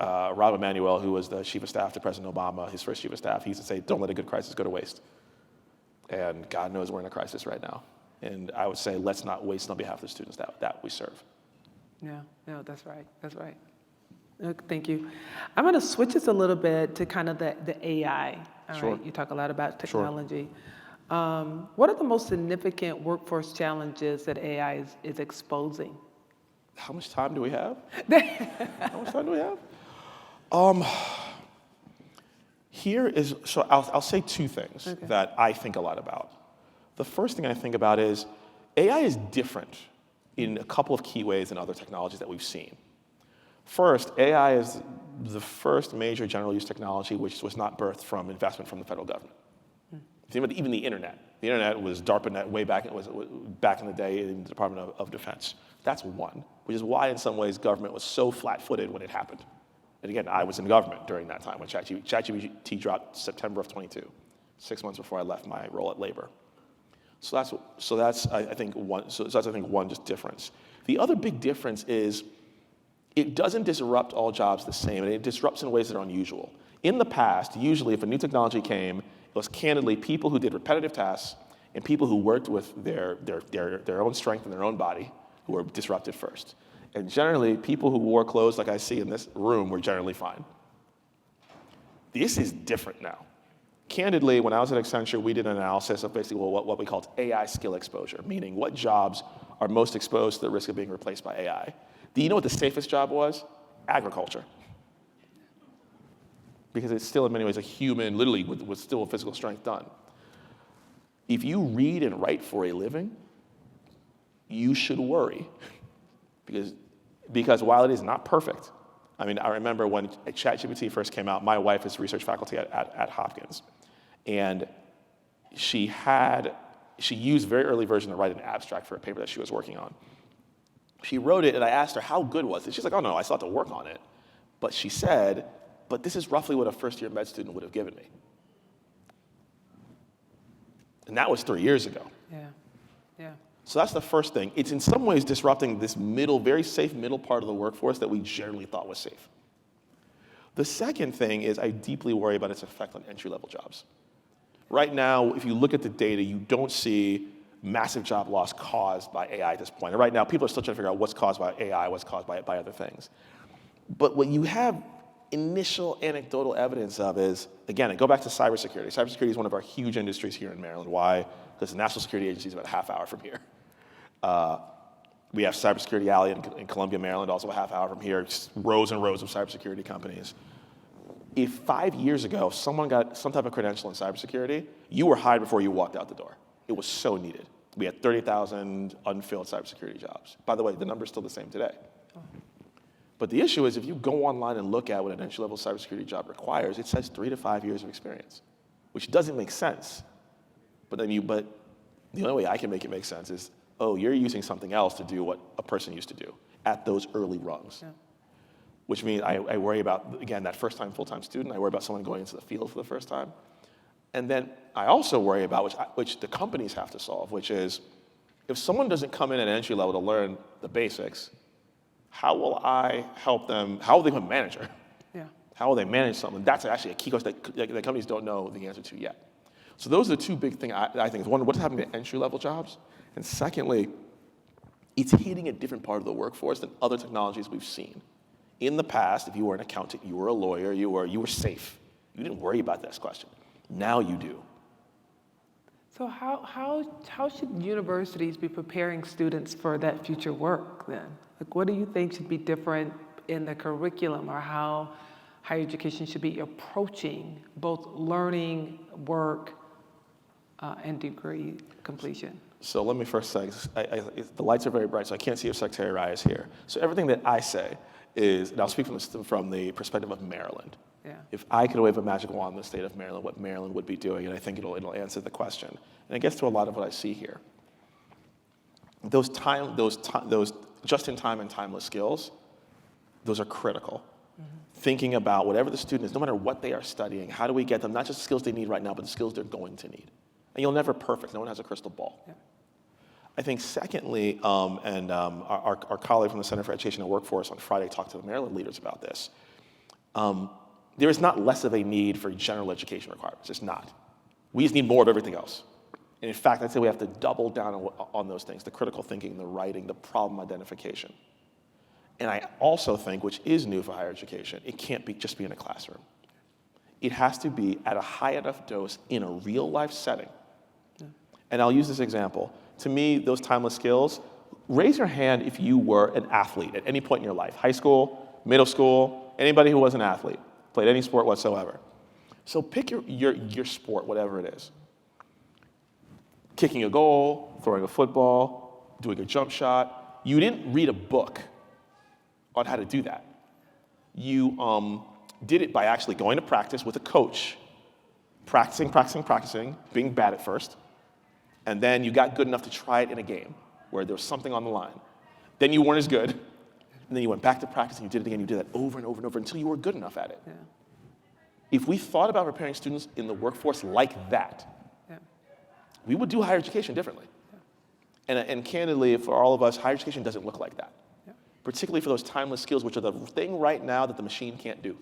Rob Emanuel, who was the chief of staff to President Obama, his first chief of staff, he used to say, don't let a good crisis go to waste. And God knows we're in a crisis right now. And I would say, let's not waste on behalf of the students that we serve. Yeah, no, that's right. Thank you. I'm going to switch this a little bit to kind of the AI. All right, you talk a lot about technology. Sure. What are the most significant workforce challenges that AI is exposing? How much time do we have? So I'll say two things that I think a lot about. The first thing I think about is AI is different in a couple of key ways than other technologies that we've seen. First, AI is the first major general use technology which was not birthed from investment from the federal government. Think about even the internet. The internet was DARPANet way back, it was back in the day in the Department of Defense. That's one, which is why in some ways government was so flat-footed when it happened. And again, I was in government during that time when ChatGPT dropped September of 22, 6 months before I left my role at Labor. So that's I think one just difference. The other big difference is it doesn't disrupt all jobs the same, and it disrupts in ways that are unusual. In the past, usually if a new technology came, it was candidly people who did repetitive tasks and people who worked with their own strength and their own body who were disrupted first. And generally, people who wore clothes like I see in this room were generally fine. This is different now. Candidly, when I was at Accenture, we did an analysis of basically what we called AI skill exposure, meaning what jobs are most exposed to the risk of being replaced by AI. Do you know what the safest job was? Agriculture. Because it's still in many ways a human, literally with still a physical strength done. If you read and write for a living, you should worry. Because while it is not perfect, I mean, I remember when ChatGPT first came out, my wife is research faculty at Hopkins. And she used very early version to write an abstract for a paper that she was working on. She wrote it, and I asked her, how good was it? She's like, oh, no, I still have to work on it. But she said, but this is roughly what a first-year med student would have given me. And that was 3 years ago. Yeah. So that's the first thing. It's in some ways disrupting this very safe middle part of the workforce that we generally thought was safe. The second thing is I deeply worry about its effect on entry-level jobs. Right now, if you look at the data, you don't see massive job loss caused by AI at this point. And right now, people are still trying to figure out what's caused by AI, what's caused by other things. But what you have initial anecdotal evidence of is, again, I go back to cybersecurity. Cybersecurity is one of our huge industries here in Maryland. Why? Because the National Security Agency is about a half hour from here. We have Cybersecurity Alley in Columbia, Maryland, also a half hour from here, just rows and rows of cybersecurity companies. If 5 years ago someone got some type of credential in cybersecurity, you were hired before you walked out the door. It was so needed. We had 30,000 unfilled cybersecurity jobs. By the way, the number's still the same today. But the issue is if you go online and look at what an entry-level cybersecurity job requires, it says 3 to 5 years of experience, which doesn't make sense. But the only way I can make it make sense is, oh, you're using something else to do what a person used to do at those early rungs. Yeah. Which means I worry about, again, that first-time full-time student. I worry about someone going into the field for the first time. And then I also worry about, which the companies have to solve, which is, if someone doesn't come in at entry level to learn the basics, how will I help them? How will they become a manager? Yeah. How will they manage something? That's actually a key question that companies don't know the answer to yet. So those are the two big things I think. One, what's happening to entry-level jobs? And secondly, it's hitting a different part of the workforce than other technologies we've seen. In the past, if you were an accountant, you were a lawyer, you were safe. You didn't worry about this question. Now you do. So how should universities be preparing students for that future work then? Like, what do you think should be different in the curriculum, or how higher education should be approaching both learning, work, and degree completion? So let me first say, the lights are very bright, so I can't see if Secretary Rye is here. So everything that I say is, and I'll speak from the perspective of Maryland. Yeah. If I could wave a magic wand in the state of Maryland, what Maryland would be doing, and I think it'll answer the question. And it gets to a lot of what I see here. Those just-in-time and timeless skills, those are critical. Mm-hmm. Thinking about whatever the student is, no matter what they are studying, how do we get them not just the skills they need right now, but the skills they're going to need. And you'll never perfect. No one has a crystal ball. Yeah. I think secondly, our colleague from the Center for Education and Workforce on Friday talked to the Maryland leaders about this. There is not less of a need for general education requirements. It's not. We just need more of everything else. And in fact, I'd say we have to double down on those things, the critical thinking, the writing, the problem identification. And I also think, which is new for higher education, it can't just be in a classroom. It has to be at a high enough dose in a real life setting. Yeah. And I'll use this example. To me, those timeless skills, raise your hand if you were an athlete at any point in your life, high school, middle school, anybody who was an athlete, played any sport whatsoever. So pick your sport, whatever it is. Kicking a goal, throwing a football, doing a jump shot. You didn't read a book on how to do that. You did it by actually going to practice with a coach, practicing, being bad at first, and then you got good enough to try it in a game where there was something on the line. Then you weren't as good, and then you went back to practice and you did it again. You did that over and over and over until you were good enough at it. Yeah. If we thought about preparing students in the workforce like that, we would do higher education differently. And candidly, for all of us, higher education doesn't look like that, particularly for those timeless skills, which are the thing right now that the machine can't do.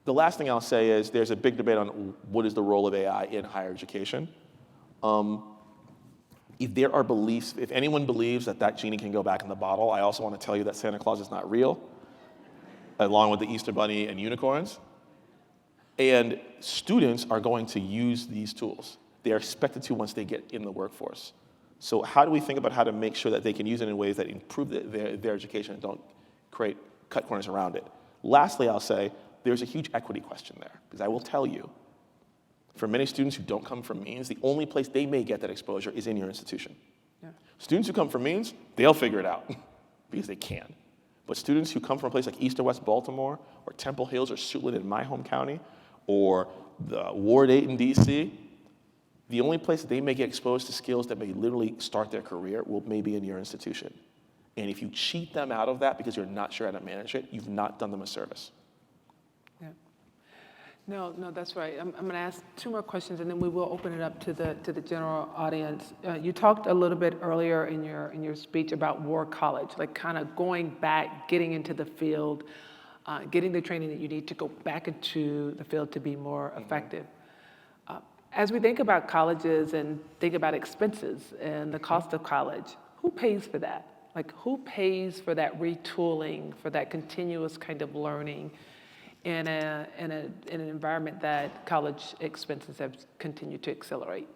The last thing I'll say is there's a big debate on what is the role of AI in higher education. If there are beliefs, if anyone believes that that genie can go back in the bottle, I also want to tell you that Santa Claus is not real, along with the Easter Bunny and unicorns. And students are going to use these tools. They are expected to once they get in the workforce. So how do we think about how to make sure that they can use it in ways that improve their education and don't cut corners around it? Lastly, I'll say there's a huge equity question there, because I will tell you, for many students who don't come from means, the only place they may get that exposure is in your institution. Students who come from means, they'll figure it out because they can. But students who come from a place like East or West Baltimore, or Temple Hills, or Suitland in my home county, or the Ward 8 in DC, the only place that they may get exposed to skills that may literally start their career may be in your institution. And if you cheat them out of that because you're not sure how to manage it, you've not done them a service. No, that's right. I'm going to ask two more questions, and then we will open it up to the general audience. You talked a little bit earlier in your speech about War College, like kind of going back, getting into the field, getting the training that you need to go back into the field to be more effective. As we think about colleges and think about expenses and the cost of college, who pays for that? Like, who pays for that retooling, for that continuous kind of learning in an environment that college expenses have continued to accelerate?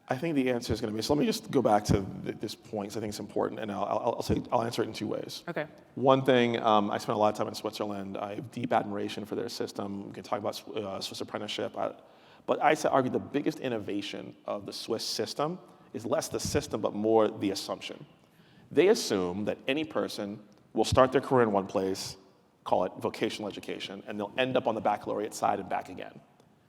I think the answer is going to be, so let me just go back to this point, because I think it's important, and I'll answer it in two ways. Okay. One thing, I spent a lot of time in Switzerland. I have deep admiration for their system. We can talk about Swiss apprenticeship. But I argue the biggest innovation of the Swiss system is less the system, but more the assumption. They assume that any person will start their career in one place, call it vocational education, and they'll end up on the baccalaureate side and back again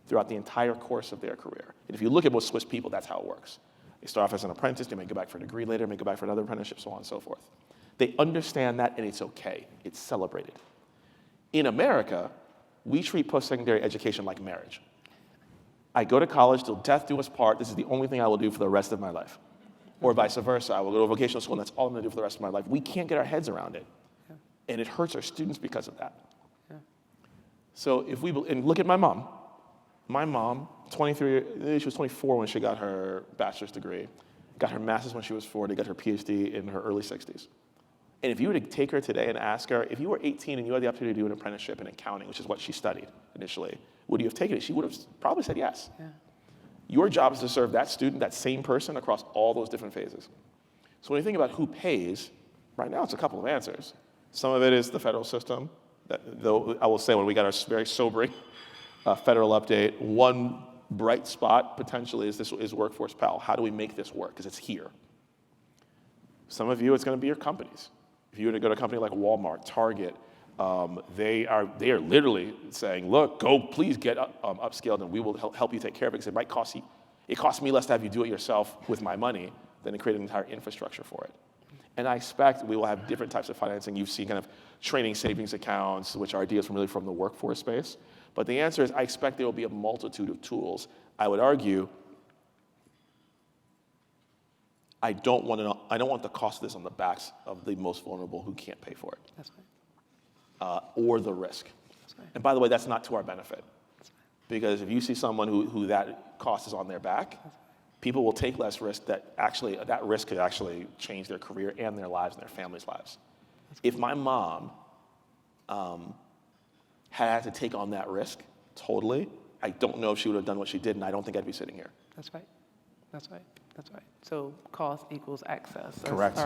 throughout the entire course of their career. And if you look at most Swiss people, that's how it works. They start off as an apprentice, they may go back for a degree later, may go back for another apprenticeship, so on and so forth. They understand that, and it's okay. It's celebrated. In America, we treat post-secondary education like marriage. I go to college till death do us part. This is the only thing I will do for the rest of my life. Or vice versa. I will go to vocational school, and that's all I'm going to do for the rest of my life. We can't get our heads around it. And it hurts our students because of that. So and look at my mom. My mom, 23, she was 24 when she got her bachelor's degree, got her master's when she was 40, got her PhD in her early 60s. And if you were to take her today and ask her, if you were 18 and you had the opportunity to do an apprenticeship in accounting, which is what she studied initially, would you have taken it? She would have probably said yes. Your job is to serve that student, that same person, across all those different phases. So when you think about who pays, right now it's a couple of answers. Some of it is the federal system. Though I will say, when we got our very sobering federal update, one bright spot potentially is Workforce Pal. How do we make this work? Because it's here. Some of you, it's going to be your companies. If you were to go to a company like Walmart, Target, they are literally saying, look, go please get upskilled, and we will help you take care of it, because it costs me less to have you do it yourself with my money than to create an entire infrastructure for it. And I expect we will have different types of financing. You've seen kind of training savings accounts, which are ideas from the workforce space. But the answer is, I expect there will be a multitude of tools. I would argue, I don't want the cost of this on the backs of the most vulnerable who can't pay for it. That's right. Or the risk. That's right. And by the way, that's not to our benefit. Because if you see someone who that cost is on their back, people will take less risk that risk could actually change their career and their lives and their families' lives. If my mom had to take on that risk totally, I don't know if she would have done what she did, and I don't think I'd be sitting here. That's right. That's right. That's right. So cost equals access. Correct.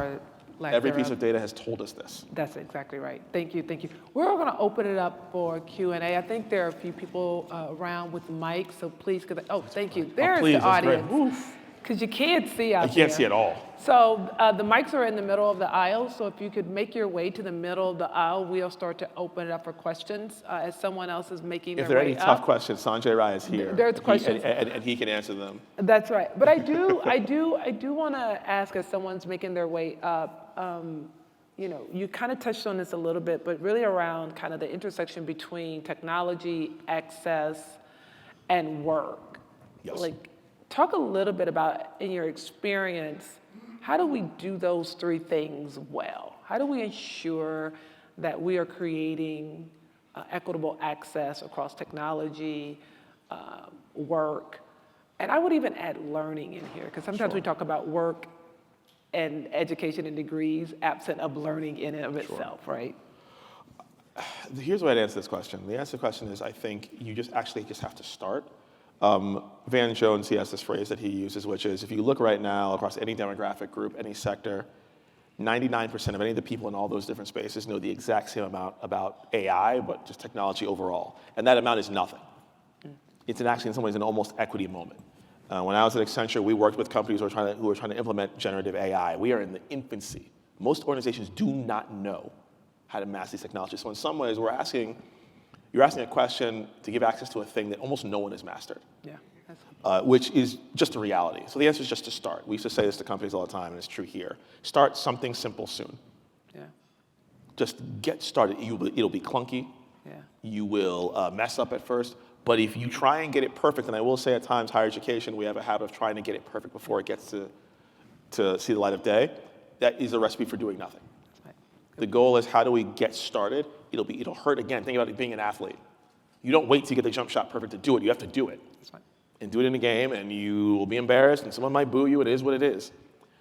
Every piece of data has told us this. That's exactly right. Thank you. Thank you. We're going to open it up for Q&A. I think there are a few people around with mics, so please. Oh, thank you. There's the audience. because you can't see out You can't see at all. So the mics are in the middle of the aisle, so if you could make your way to the middle of the aisle, we'll start to open it up for questions as someone else is making their way up. If there are any tough questions, Sanjay Rai is here. There's questions. And he can answer them. That's right. But I do want to ask, as someone's making their way up, you kind of touched on this a little bit, but really around kind of the intersection between technology, access, and work. Yes. Like, talk a little bit about, in your experience, how do we do those three things well? How do we ensure that we are creating equitable access across technology, work, and I would even add learning in here, because sometimes we talk about work and education and degrees absent of learning in and of itself, right? Here's the way I'd answer this question. The answer to the question is, I think you just have to start. Van Jones, he has this phrase that he uses, which is, if you look right now across any demographic group, any sector, 99% of any of the people in all those different spaces know the exact same amount about AI, but just technology overall. And that amount is nothing. It's actually, in some ways, an almost equity moment. When I was at Accenture, we worked with companies who were trying to implement generative AI. We are in the infancy. Most organizations do not know how to master these technologies. So in some ways, you're asking a question to give access to a thing that almost no one has mastered. Yeah. Which is just a reality. So the answer is just to start. We used to say this to companies all the time, and it's true here. Start something simple soon. Yeah. Just get started. It'll be clunky. Yeah. You will mess up at first. But if you try and get it perfect, and I will say at times, higher education, we have a habit of trying to get it perfect before it gets to see the light of day, that is a recipe for doing nothing. Right. The goal is, how do we get started? It'll hurt again. Think about it being an athlete. You don't wait to get the jump shot perfect to do it. You have to do it. That's right. And do it in a game, and you will be embarrassed, and someone might boo you. It is what it is.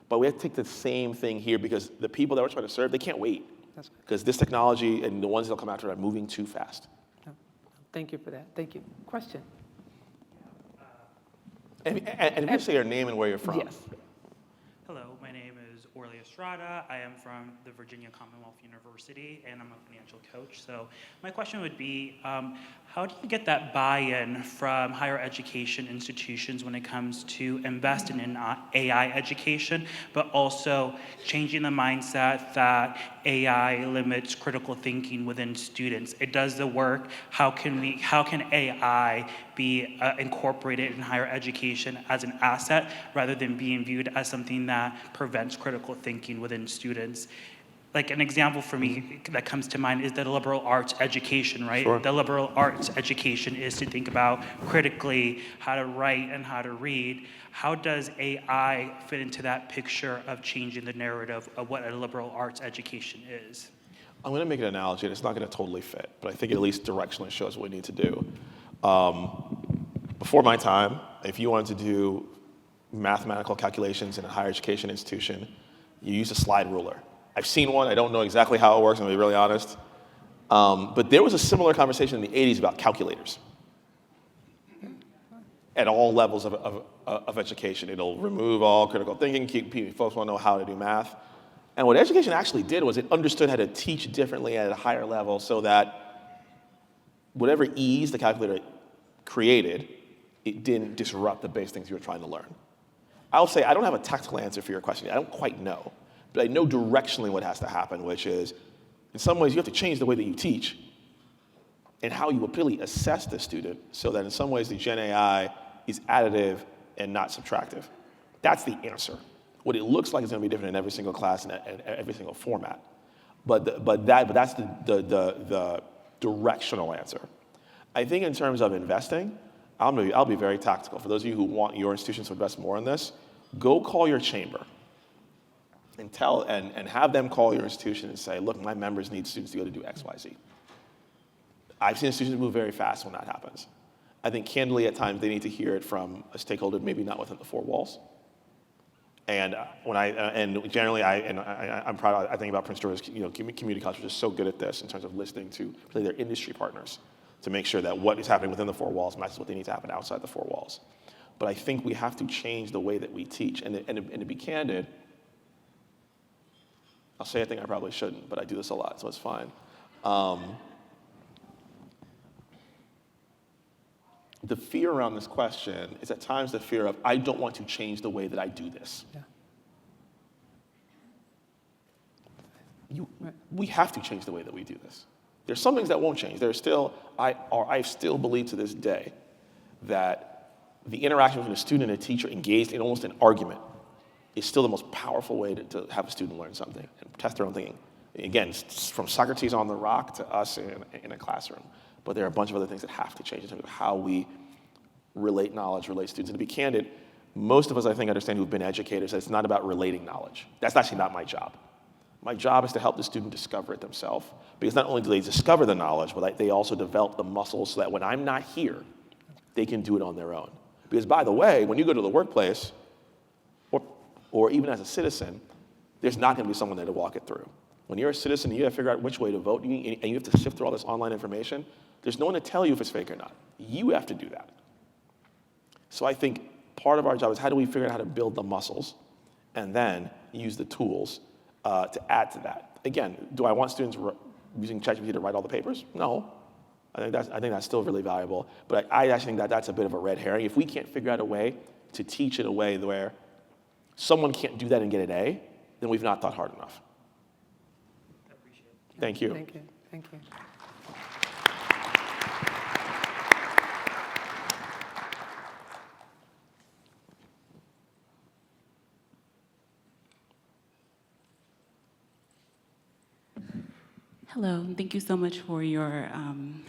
But we have to take the same thing here, because the people that we're trying to serve, they can't wait. That's right. Because this technology and the ones that'll come after it are moving too fast. Thank you for that. Thank you. Question? And if you say your name and where you're from. Yes. Hello, my name is Orly Estrada. I am from the Virginia Commonwealth University, and I'm a financial coach. So my question would be, how do you get that buy-in from higher education institutions when it comes to investing in AI education, but also changing the mindset that AI limits critical thinking within students? It does the work. How can AI be incorporated in higher education as an asset rather than being viewed as something that prevents critical thinking within students? Like, an example for me that comes to mind is the liberal arts education, right? Sure. The liberal arts education is to think about critically how to write and how to read. How does AI fit into that picture of changing the narrative of what a liberal arts education is? I'm going to make an analogy, and it's not going to totally fit, but I think it at least directionally shows what we need to do. Before my time, if you wanted to do mathematical calculations in a higher education institution, you use a slide ruler. I've seen one. I don't know exactly how it works, I'm going to be really honest. But there was a similar conversation in the 80s about calculators at all levels of education. It'll remove all critical thinking, folks want to know how to do math. And what education actually did was it understood how to teach differently at a higher level, so that whatever ease the calculator created, it didn't disrupt the base things you were trying to learn. I'll say I don't have a tactical answer for your question. I don't quite know. But I know directionally what has to happen, which is, in some ways, you have to change the way that you teach and how you really assess the student, so that in some ways the Gen AI is additive and not subtractive. That's the answer. What it looks like is going to be different in every single class and every single format. But that's the directional answer. I think in terms of investing, I'll be very tactical. For those of you who want your institutions to invest more in this, go call your chamber and have them call your institution and say, look, my members need students to go to do X, Y, Z. I've seen institutions move very fast when that happens. I think candidly at times they need to hear it from a stakeholder, maybe not within the four walls. And generally I'm proud. I think about Prince George's Community College, which is so good at this in terms of listening to particularly their industry partners to make sure that what is happening within the four walls matches what they need to happen outside the four walls. But I think we have to change the way that we teach. And to be candid, I'll say a thing I probably shouldn't, but I do this a lot, so it's fine. the fear around this question is at times the fear of, I don't want to change the way that I do this. We have to change the way that we do this. There's some things that won't change. There's still, I still believe to this day that the interaction between a student and a teacher engaged in almost an argument is still the most powerful way to have a student learn something and test their own thinking. Again, it's from Socrates on the rock to us in a classroom. But there are a bunch of other things that have to change in terms of how we relate knowledge, relate students. And to be candid, most of us, I think, understand who've been educators that it's not about relating knowledge. That's actually not my job. My job is to help the student discover it themselves. Because not only do they discover the knowledge, but they also develop the muscles so that when I'm not here, they can do it on their own. Because by the way, when you go to the workplace, or even as a citizen, there's not going to be someone there to walk it through. When you're a citizen, you have to figure out which way to vote, and you have to sift through all this online information. There's no one to tell you if it's fake or not. You have to do that. So I think part of our job is how do we figure out how to build the muscles and then use the tools to add to that. Again, do I want students using ChatGPT to write all the papers? No. I think that's still really valuable. But I actually think that's a bit of a red herring. If we can't figure out a way to teach in a way where someone can't do that and get an A, then we've not thought hard enough. I appreciate it. Thank you. Thank you. Thank you. Hello, thank you so much for your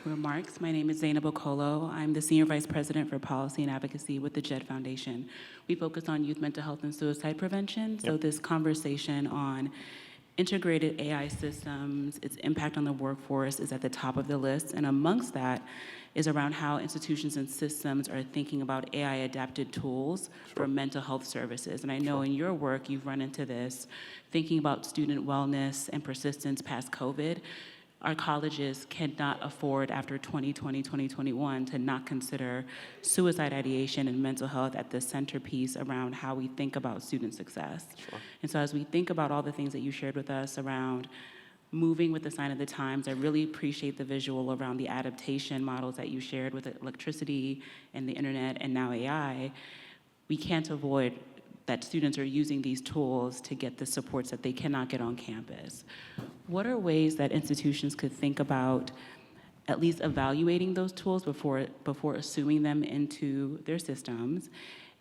remarks. My name is Zainab Okolo. I'm the Senior Vice President for Policy and Advocacy with the JED Foundation. We focus on youth mental health and suicide prevention, so this conversation on integrated AI systems, its impact on the workforce is at the top of the list, and amongst that is around how institutions and systems are thinking about AI-adapted tools for mental health services. And I know in your work you've run into this, thinking about student wellness and persistence past COVID. Our colleges cannot afford, after 2020, 2021, to not consider suicide ideation and mental health at the centerpiece around how we think about student success. And so as we think about all the things that you shared with us around moving with the sign of the times, I really appreciate the visual around the adaptation models that you shared with electricity and the internet and now AI. We can't avoid that students are using these tools to get the supports that they cannot get on campus. What are ways that institutions could think about at least evaluating those tools before assuming them into their systems?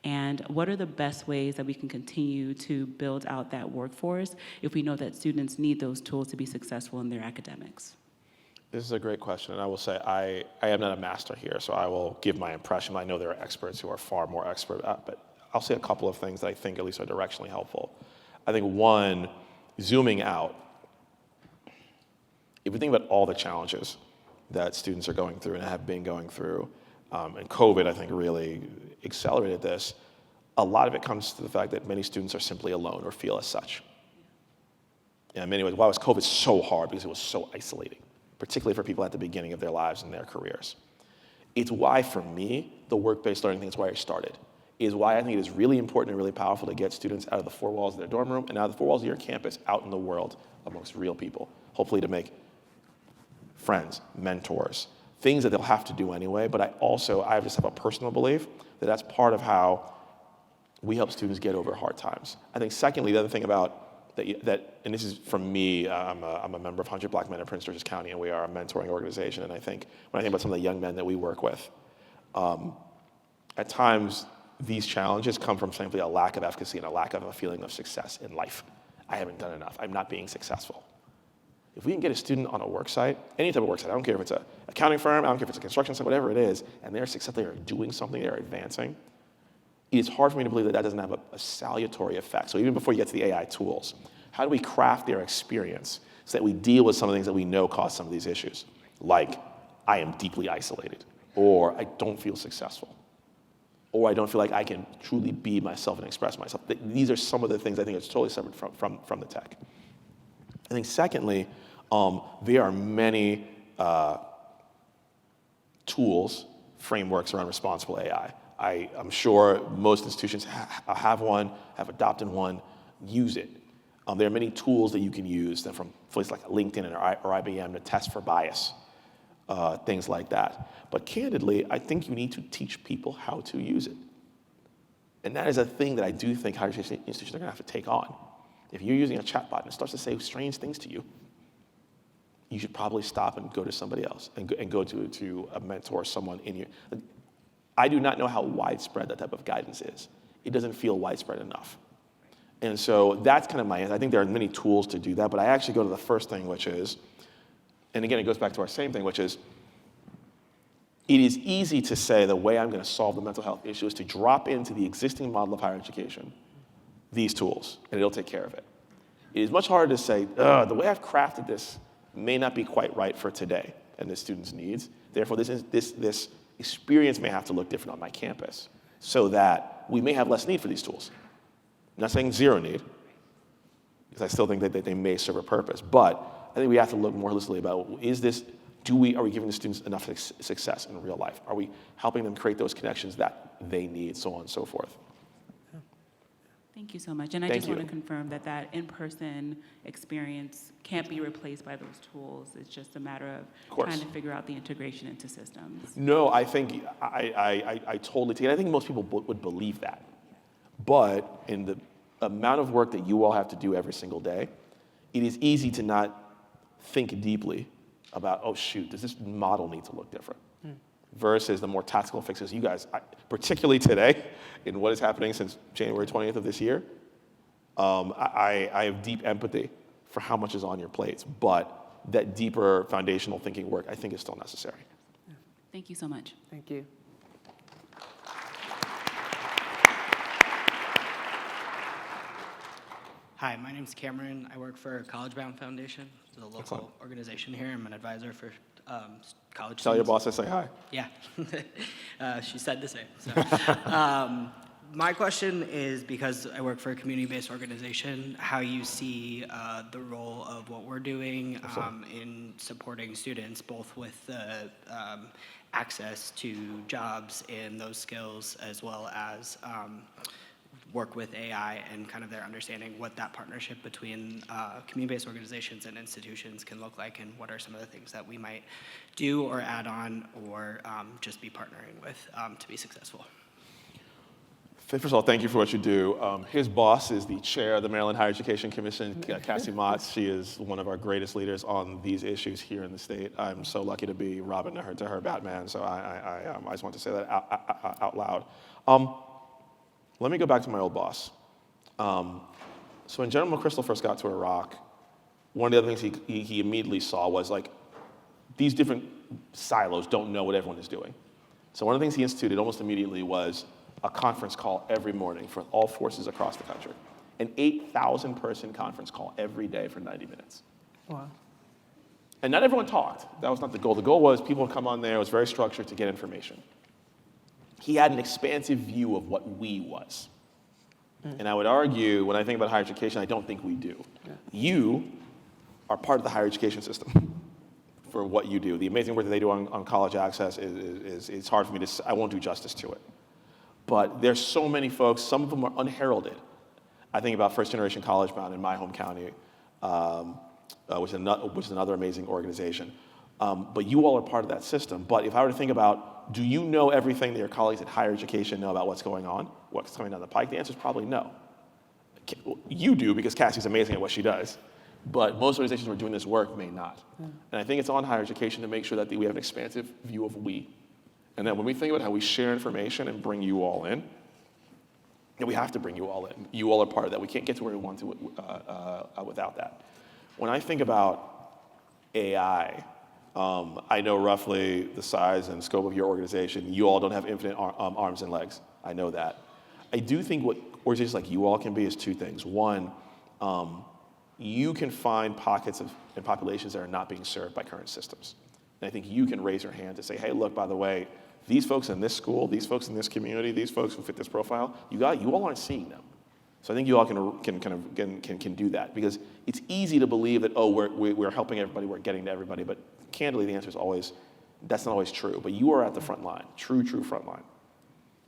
And what are the best ways that we can continue to build out that workforce if we know that students need those tools to be successful in their academics? This is a great question, and I will say I am not a master here, so I will give my impression. I know there are experts who are far more expert, but I'll say a couple of things that I think at least are directionally helpful. I think one, zooming out, if we think about all the challenges that students are going through and have been going through, and COVID, I think, really accelerated this, a lot of it comes to the fact that many students are simply alone or feel as such. And in many ways, why was COVID so hard? Because it was so isolating, particularly for people at the beginning of their lives and their careers. It's why, for me, the work-based learning thing is where I started. Is why I think it is really important and really powerful to get students out of the four walls of their dorm room and out of the four walls of your campus, out in the world amongst real people, hopefully to make friends, mentors, things that they'll have to do anyway. But I just have a personal belief that that's part of how we help students get over hard times. I think secondly, the other thing about that, and this is from me, I'm a member of 100 Black Men in Prince George's County, and we are a mentoring organization. And I think when I think about some of the young men that we work with, at times these challenges come from simply a lack of efficacy and a lack of a feeling of success in life. I haven't done enough. I'm not being successful. If we can get a student on a work site, any type of work site, I don't care if it's an accounting firm, I don't care if it's a construction site, whatever it is, and they're successful, they're doing something, they're advancing, it's hard for me to believe that doesn't have a salutary effect. So even before you get to the AI tools, how do we craft their experience so that we deal with some of the things that we know cause some of these issues? Like, I am deeply isolated, or I don't feel successful, or I don't feel like I can truly be myself and express myself. These are some of the things I think are totally separate from the tech. I think secondly, there are many tools, frameworks around responsible AI. I'm sure most institutions have one, have adopted one, use it. There are many tools that you can use from places like LinkedIn or IBM to test for bias. things like that. But candidly, I think you need to teach people how to use it. And that is a thing that I do think higher education institutions are going to have to take on. If you're using a chatbot and it starts to say strange things to you, you should probably stop and go to somebody else and go to a mentor or someone in your. I do not know how widespread that type of guidance is. It doesn't feel widespread enough. And so that's kind of my answer. I think there are many tools to do that, but I actually go to the first thing, which is, and again, it goes back to our same thing, which is, it is easy to say the way I'm going to solve the mental health issue is to drop into the existing model of higher education these tools, and it'll take care of it. It is much harder to say, the way I've crafted this may not be quite right for today and the student's needs. Therefore, this experience may have to look different on my campus so that we may have less need for these tools. I'm not saying zero need, because I still think that they may serve a purpose, but I think we have to look more holistically about, are we giving the students enough success in real life? Are we helping them create those connections that they need, so on and so forth? Thank you so much. And I just want to confirm that in-person experience can't be replaced by those tools. It's just a matter of trying to figure out the integration into systems. No, I think I totally take it. I think most people would believe that. But in the amount of work that you all have to do every single day, it is easy to not think deeply about, oh shoot, does this model need to look different? Versus the more tactical fixes. You guys, particularly today, in what is happening since January 20th of this year, I have deep empathy for how much is on your plates, but that deeper foundational thinking work I think is still necessary. Thank you so much. Thank you. Hi, my name is Cameron. I work for College Bound Foundation, the local organization here. I'm an advisor for college students. Tell your boss I say hi. Yeah, she said the same. So, my question is, because I work for a community-based organization, how you see the role of what we're doing in supporting students, both with access to jobs and those skills, as well as work with AI and kind of their understanding what that partnership between community-based organizations and institutions can look like, and what are some of the things that we might do or add on or just be partnering with to be successful. First of all, thank you for what you do. His boss is the chair of the Maryland Higher Education Commission, Cassie Motz. She is one of our greatest leaders on these issues here in the state. I'm so lucky to be Robin to her Batman, so I just want to say that out loud. Let me go back to my old boss. So when General McChrystal first got to Iraq, one of the other things he immediately saw was like, these different silos don't know what everyone is doing. So one of the things he instituted almost immediately was a conference call every morning for all forces across the country. An 8,000 person conference call every day for 90 minutes. Wow. And not everyone talked. That was not the goal. The goal was people would come on there. It was very structured to get information. He had an expansive view of what we was. And I would argue, when I think about higher education, I don't think we do. You are part of the higher education system for what you do. The amazing work that they do on college access is it's hard for me to, I won't do justice to it. But there's so many folks, some of them are unheralded. I think about First Generation College Bound in my home county, which is another amazing organization. But you all are part of that system. But if I were to think about, do you know everything that your colleagues at higher education know about what's going on, what's coming down the pike? The answer is probably no. You do, because Cassie's amazing at what she does. But most organizations who are doing this work may not. And I think it's on higher education to make sure that we have an expansive view of we. And then when we think about how we share information and bring you all in, and we have to bring you all in. You all are part of that. We can't get to where we want to without that. When I think about AI, I know roughly the size and scope of your organization. You all don't have infinite arms and legs. I know that. I do think what organizations like you all can be is two things. One, you can find pockets and populations that are not being served by current systems. And I think you can raise your hand to say, hey, look, by the way, these folks in this school, these folks in this community, these folks who fit this profile, you all aren't seeing them. So I think you all can do that, because it's easy to believe that, oh, we're helping everybody, we're getting to everybody, but candidly, the answer is always, that's not always true. But you are at the front line, true front line.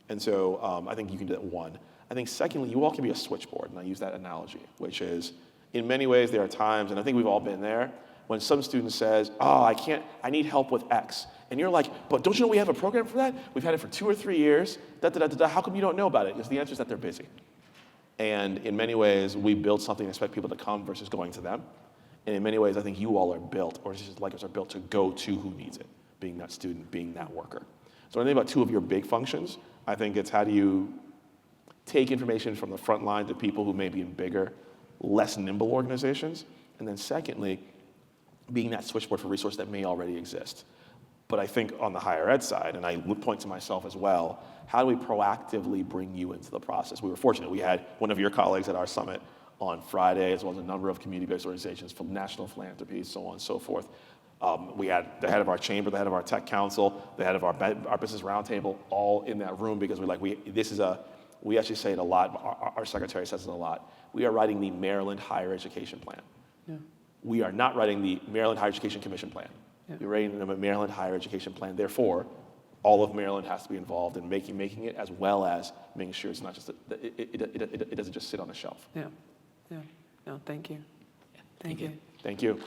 And so I think you can do that, one. I think secondly, you all can be a switchboard, and I use that analogy, which is, in many ways, there are times, and I think we've all been there, When some student says, oh, I need help with X. And you're like, but don't you know we have a program for that? We've had it for 2 or 3 years. How come you don't know about it? Because the answer is that they're busy. And in many ways, we build something and expect people to come versus going to them. And in many ways, I think you all are built, or just like us are built to go to who needs it, being that student, being that worker. So when I think about 2 of your big functions, I think it's how do you take information from the front line to people who may be in bigger, less nimble organizations. And then secondly, being that switchboard for resources that may already exist. But I think on the higher ed side, and I would point to myself as well, how do we proactively bring you into the process? We were fortunate. We had one of your colleagues at our summit on Friday, as well as a number of community-based organizations from national philanthropy, so on and so forth. We had the head of our chamber, the head of our tech council, the head of our business roundtable, all in that room because we actually say it a lot, our secretary says it a lot. We are writing the Maryland Higher Education Plan. Yeah. We are not writing the Maryland Higher Education Commission Plan. Yeah. We're writing the Maryland Higher Education Plan. Therefore, all of Maryland has to be involved in making it, as well as making sure it's not just, it doesn't just sit on a shelf. Yeah, yeah, no, thank you. Yeah. Thank you. Thank you.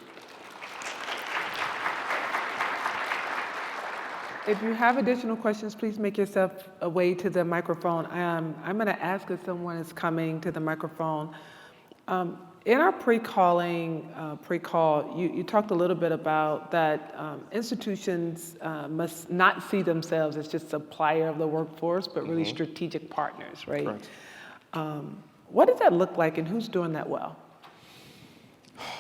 If you have additional questions, please make yourself a way to the microphone. I'm going to ask if someone is coming to the microphone. In our pre-call, you talked a little bit about that institutions must not see themselves as just supplier of the workforce, but really strategic partners, right? Correct. What does that look like, and who's doing that well?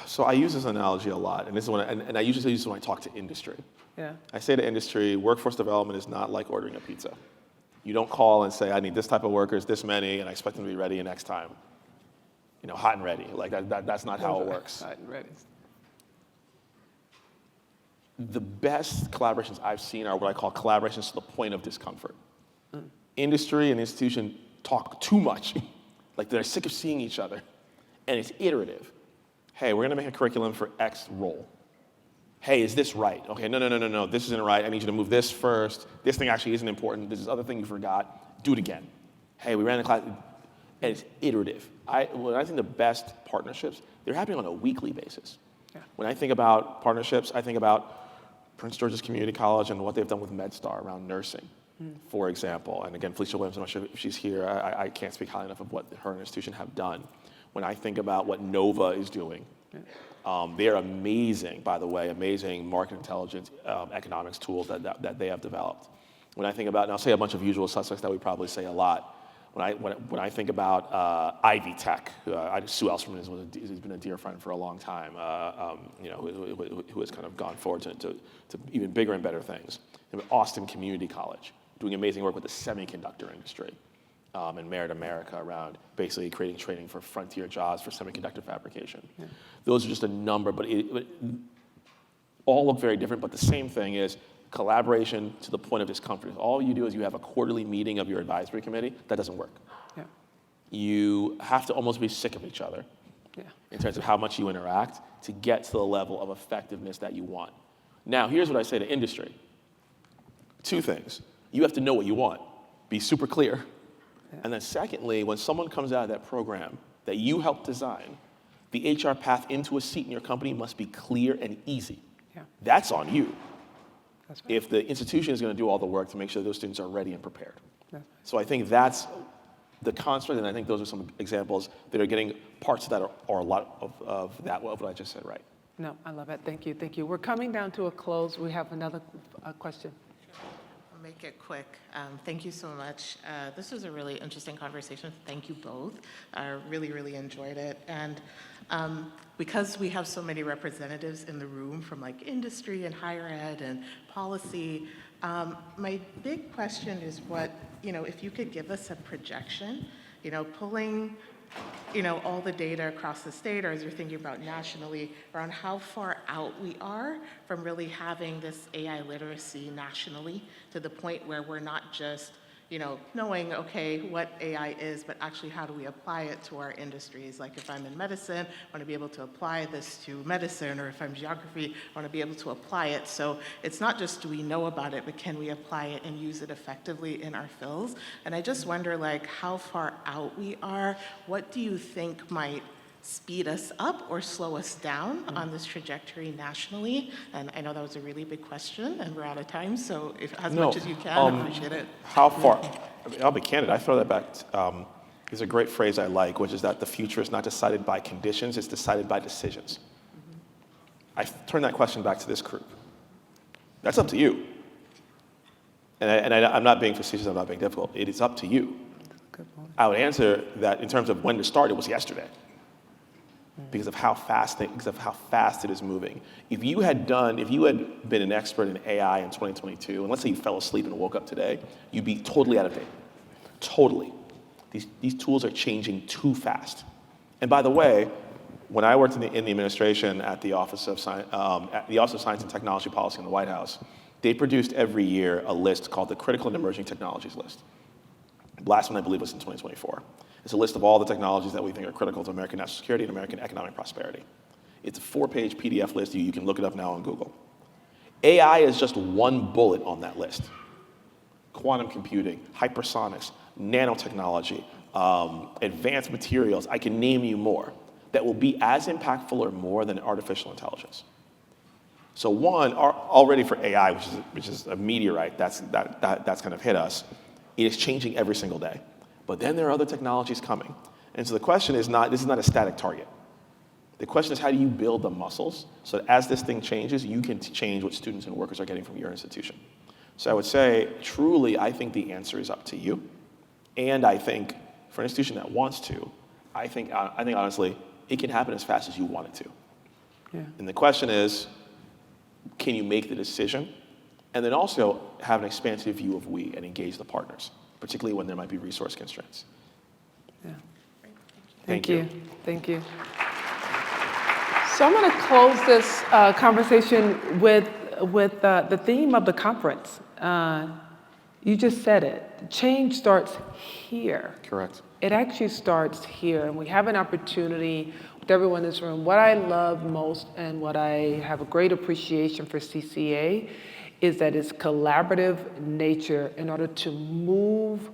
So I use this analogy a lot, and this is and I usually use it when I talk to industry. Yeah. I say to industry, workforce development is not like ordering a pizza. You don't call and say, I need this type of workers, this many, and I expect them to be ready next time. Hot and ready. Like that's not how it works. Hot and ready. The best collaborations I've seen are what I call collaborations to the point of discomfort. Industry and institution talk too much. Like they're sick of seeing each other. And it's iterative. Hey, we're gonna make a curriculum for X role. Hey, is this right? Okay, no, this isn't right. I need you to move this first. This thing actually isn't important. This other thing you forgot. Do it again. Hey, we ran the class. And it's iterative. When I think the best partnerships, they're happening on a weekly basis. Yeah. When I think about partnerships, I think about Prince George's Community College and what they've done with MedStar around nursing, for example. And again, Felicia Williams, I'm not sure if she's here. I can't speak highly enough of what her institution have done. When I think about what Nova is doing, they're amazing, by the way, amazing market intelligence, economics tools that they have developed. When I think about, and I'll say a bunch of usual suspects that we probably say a lot, when I think about Ivy Tech, Sue Elsterman has been a dear friend for a long time, who has kind of gone forward to even bigger and better things. Austin Community College, doing amazing work with the semiconductor industry, and Merit America around basically creating training for frontier jobs for semiconductor fabrication. Yeah. Those are just a number, but all look very different, but the same thing is collaboration to the point of discomfort. All you do is you have a quarterly meeting of your advisory committee. That doesn't work. Yeah. You have to almost be sick of each other in terms of how much you interact to get to the level of effectiveness that you want. Now, here's what I say to industry. 2 things. You have to know what you want. Be super clear. Yeah. And then secondly, when someone comes out of that program that you helped design, the HR path into a seat in your company must be clear and easy. Yeah. That's on you. Right. If the institution is going to do all the work to make sure those students are ready and prepared. Right. So I think that's the construct, and I think those are some examples that are getting parts of that or a lot of that, of what I just said right. No, I love it. Thank you. Thank you. We're coming down to a close. We have another question. I'll make it quick. Thank you so much. This was a really interesting conversation. Thank you both. I really, really enjoyed it. And because we have so many representatives in the room from like industry and higher ed and policy, my big question is if you could give us a projection, pulling, all the data across the state, or as you're thinking about nationally, around how far out we are from really having this AI literacy nationally to the point where we're not just, knowing, okay, what AI is, but actually how do we apply it to our industries? Like if I'm in medicine, I want to be able to apply this to medicine, or if I'm geography, I want to be able to apply it. So it's not just do we know about it, but can we apply it and use it effectively in our fills? And I just wonder how far out we are. What do you think might speed us up or slow us down on this trajectory nationally? And I know that was a really big question, and we're out of time, so if as much as you can, I appreciate it. How far? I mean, I'll be candid. I throw that back. There's a great phrase I like, which is that the future is not decided by conditions; it's decided by decisions. I turn that question back to this group. That's up to you. And I'm not being facetious. I'm not being difficult. It is up to you. I would answer that in terms of when to start. It was yesterday, because of how fast it is moving. If you had been an expert in AI in 2022, and let's say you fell asleep and woke up today, you'd be totally out of date. Totally. These tools are changing too fast. And by the way, when I worked in the administration at the Office of Science and Technology Policy in the White House, they produced every year a list called the Critical and Emerging Technologies list. The last one, I believe, was in 2024. It's a list of all the technologies that we think are critical to American national security and American economic prosperity. It's a 4-page PDF list. You can look it up now on Google. AI is just one bullet on that list. Quantum computing, hypersonics, nanotechnology, advanced materials, I can name you more, that will be as impactful or more than artificial intelligence. So one, already for AI, which is a meteorite that's kind of hit us, it is changing every single day. But then there are other technologies coming. And so the question is this is not a static target. The question is, how do you build the muscles so that as this thing changes, you can change what students and workers are getting from your institution? So I would say, truly, I think the answer is up to you. And I think for an institution that wants to, I think honestly, it can happen as fast as you want it to. Yeah. And the question is, can you make the decision? And then also have an expansive view of we and engage the partners, particularly when there might be resource constraints. Yeah. Thank you. Thank you. So I'm going to close this conversation with the theme of the conference. You just said it. Change starts here. Correct. It actually starts here, and we have an opportunity with everyone in this room. What I love most and what I have a great appreciation for CCA is that it's collaborative nature in order to move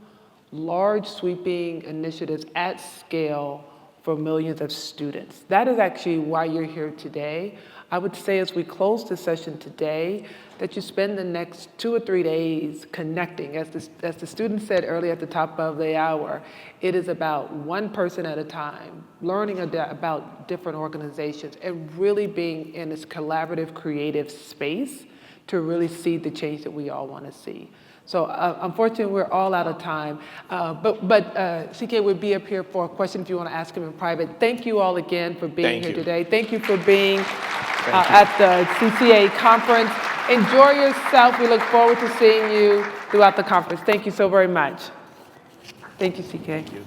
large sweeping initiatives at scale for millions of students. That is actually why you're here today. I would say as we close the session today, that you spend the next 2 or 3 days connecting. As the student said earlier at the top of the hour, it is about one person at a time, learning about different organizations, and really being in this collaborative, creative space to really see the change that we all want to see. So unfortunately, we're all out of time. But CK would be up here for a question if you want to ask him in private. Thank you all again for being here today. Thank you for being at the CCA conference. Enjoy yourself. We look forward to seeing you throughout the conference. Thank you so very much. Thank you, CK. Thank you.